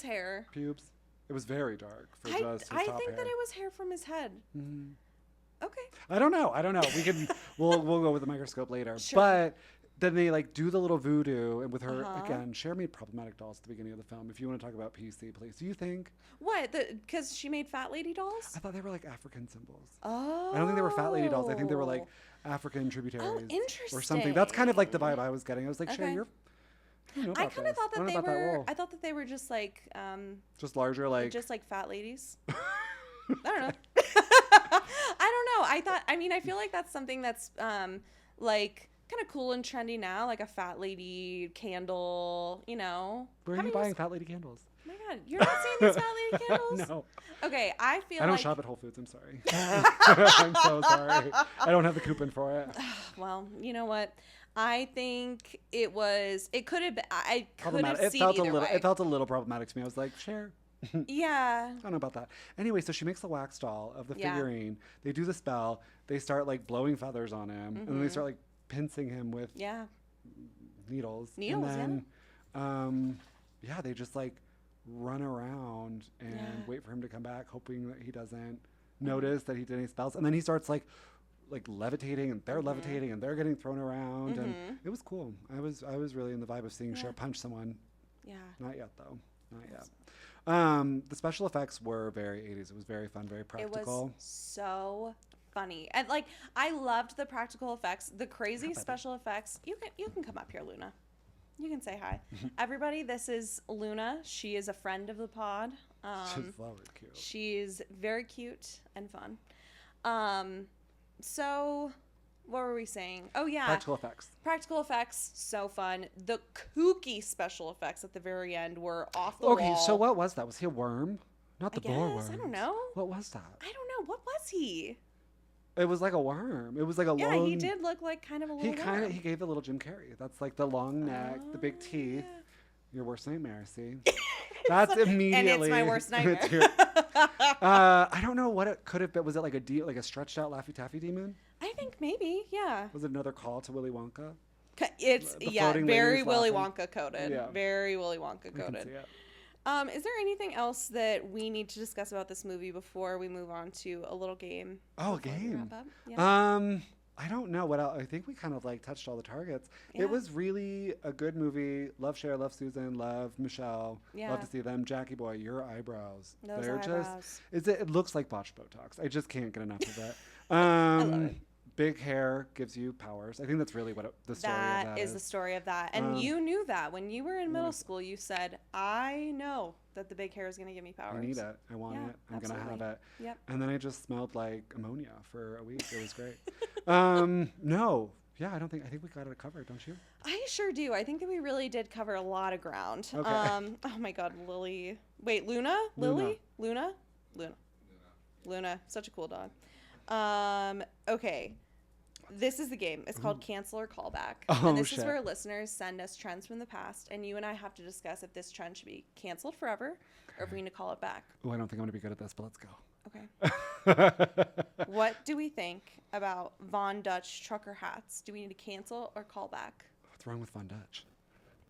hair. Pubes. It was very dark for just his top I think hair. that it was hair from his head. Mm-hmm. Okay. I don't know. We can we'll go with the microscope later. Sure. But then they do the little voodoo, and with her again, Cher made problematic dolls at the beginning of the film. If you want to talk about PC, please. Do you think? What? Because she made fat lady dolls? I thought they were African symbols. Oh. I don't think they were fat lady dolls. I think they were African tributaries. Oh, interesting. Or something. That's kind of the vibe I was getting. I was like, Cher, you're. I kind of thought that they were. I thought that they were just just larger, just fat ladies. I don't know. I don't know. I feel like that's something that's kind of cool and trendy now, a fat lady candle. Where are you buying fat lady candles? Oh my God, you're not seeing these fat lady candles? No. Okay, I don't shop at Whole Foods. I'm sorry. I'm so sorry. I don't have the coupon for it. Well, you know what? I think it could have been. I could have seen It felt a little problematic to me. I was like, Cher. Yeah. I don't know about that. Anyway, so she makes the wax doll of the figurine. They do the spell. They start blowing feathers on him, and then they start pincing him with needles. And then, they just run around and wait for him to come back, hoping that he doesn't notice that he did any spells. And then he starts levitating, and they're levitating, and they're getting thrown around, and it was cool. I was really in the vibe of seeing Cher punch someone. Yeah. Not yet though. Not yet. The special effects were very 80s. It was very fun, very practical. It was so funny. And like I loved the practical effects, the crazy special effects. You can come up here, Luna. You can say hi. Everybody, this is Luna. She is a friend of the pod. She's very cute. She's very cute and fun. So what were we saying? Oh yeah. Practical effects. Practical effects, so fun. The kooky special effects at the very end were off the wall. Okay, so what was that? Was he a worm? Not the boar worm. I don't know. What was that? I don't know. What was he? It was like a worm. It was like a long... Yeah, he did look like kind of a little worm. He gave a little Jim Carrey. That's like the long neck, the big teeth. Yeah. Your worst nightmare, see? That's immediately... And it's my worst nightmare. I don't know what it could have been. Was it like a stretched out Laffy Taffy demon? I think maybe, yeah. Was it another call to Willy Wonka? It's, very Willy Wonka coded. Yeah. Very Willy Wonka coded. Is there anything else that we need to discuss about this movie before we move on to a little game? Oh, a game. Yeah. I don't know what else. I think we kind of like touched all the targets. Yeah. It was really a good movie. Love Cher, love Susan, love Michelle. Yeah. Love to see them. Jackie boy, your eyebrows. They're eyebrows. It looks like botched Botox. I just can't get enough of it. I love it. Big hair gives you powers. I think that's really what the story of that is. The story of that. And you knew that when you were in middle school. You said, I know that the big hair is going to give me powers. I need it. I want it. I'm going to have it. Yep. And then I just smelled like ammonia for a week. It was great. No. Yeah, I think we got it covered, don't you? I sure do. I think that we really did cover a lot of ground. Okay. Oh my God, Lily. Wait, Luna? Lily? Luna? Luna. Such a cool dog. Okay. This is the game. It's called Cancel or Callback. And this is where listeners send us trends from the past, and you and I have to discuss if this trend should be canceled forever or if we need to call it back. Oh, I don't think I'm going to be good at this, but let's go. Okay. What do we think about Von Dutch trucker hats? Do we need to cancel or call back? What's wrong with Von Dutch?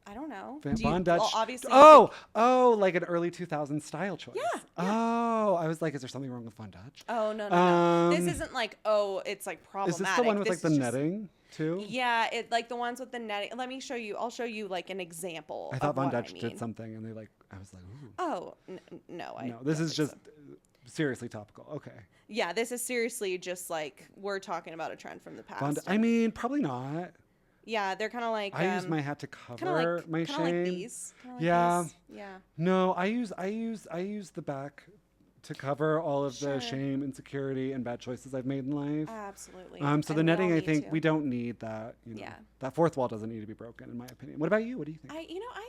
I don't know. Von Dutch. Well, obviously. Oh, like an early 2000s style choice. Yeah. Oh, I was like, is there something wrong with Von Dutch? Oh, no. This isn't like, it's like problematic. Is this the one with like the netting too? Yeah, it like the ones with the netting. Let me show you. I'll show you like an example. I thought Von Dutch did something, and I was like, ooh. Oh, no. This is just seriously topical. Okay. Yeah, this is seriously just like we're talking about a trend from the past. I mean, probably not. Yeah, they're kind of like. I use my hat to cover my shame. Like these. Yeah. These. Yeah. No, I use the back to cover all of the shame, insecurity, and bad choices I've made in life. Absolutely. So the netting, I think we don't need that. Yeah. That fourth wall doesn't need to be broken, in my opinion. What about you? What do you think? I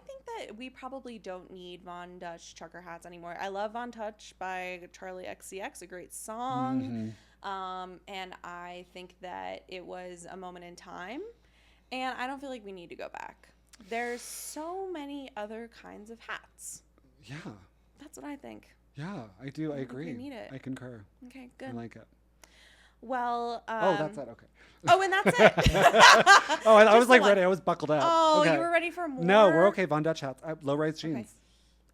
think that we probably don't need Von Dutch trucker hats anymore. I love Von Dutch by Charlie XCX, a great song. Mm-hmm. And I think that it was a moment in time. And I don't feel like we need to go back. There's so many other kinds of hats. Yeah. That's what I think. Yeah, I do. I agree. We need it. I concur. Okay, good. I like it. Well. That's it. Okay. Oh, and that's it. I was like ready. I was buckled up. Oh, okay. You were ready for more? No, we're okay. Von Dutch hats. Low-rise jeans.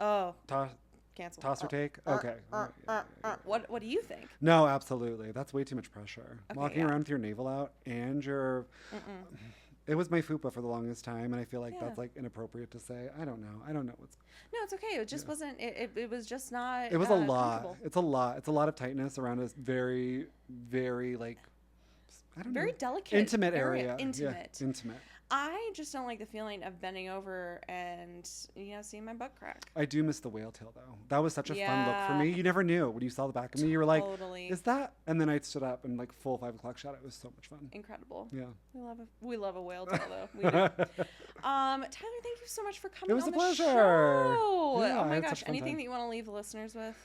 Okay. Oh. Cancel. Toss or take? Okay. What do you think? No, absolutely. That's way too much pressure. Okay, Walking around with your navel out and your... It was my fupa for the longest time, and I feel like that's like inappropriate to say. I don't know what's... No, it's okay. It just wasn't... It was just not... It was a lot. It's a lot. It's a lot of tightness around a very, very like... I don't know. Very delicate. Intimate area. Intimate. Yeah, intimate. I just don't like the feeling of bending over and, seeing my butt crack. I do miss the whale tail, though. That was such a fun look for me. You never knew. When you saw the back of me, you were like, is that? And then I stood up and like full 5 o'clock shot. It was so much fun. Incredible. Yeah. We love a whale tail, though. We do. Tyler, thank you so much for coming on the pleasure. show. Yeah, oh my gosh. Anything that you want to leave the listeners with?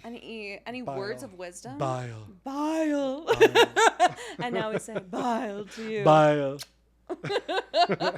Any words of wisdom? Bile. And now we say bile to you. Bile.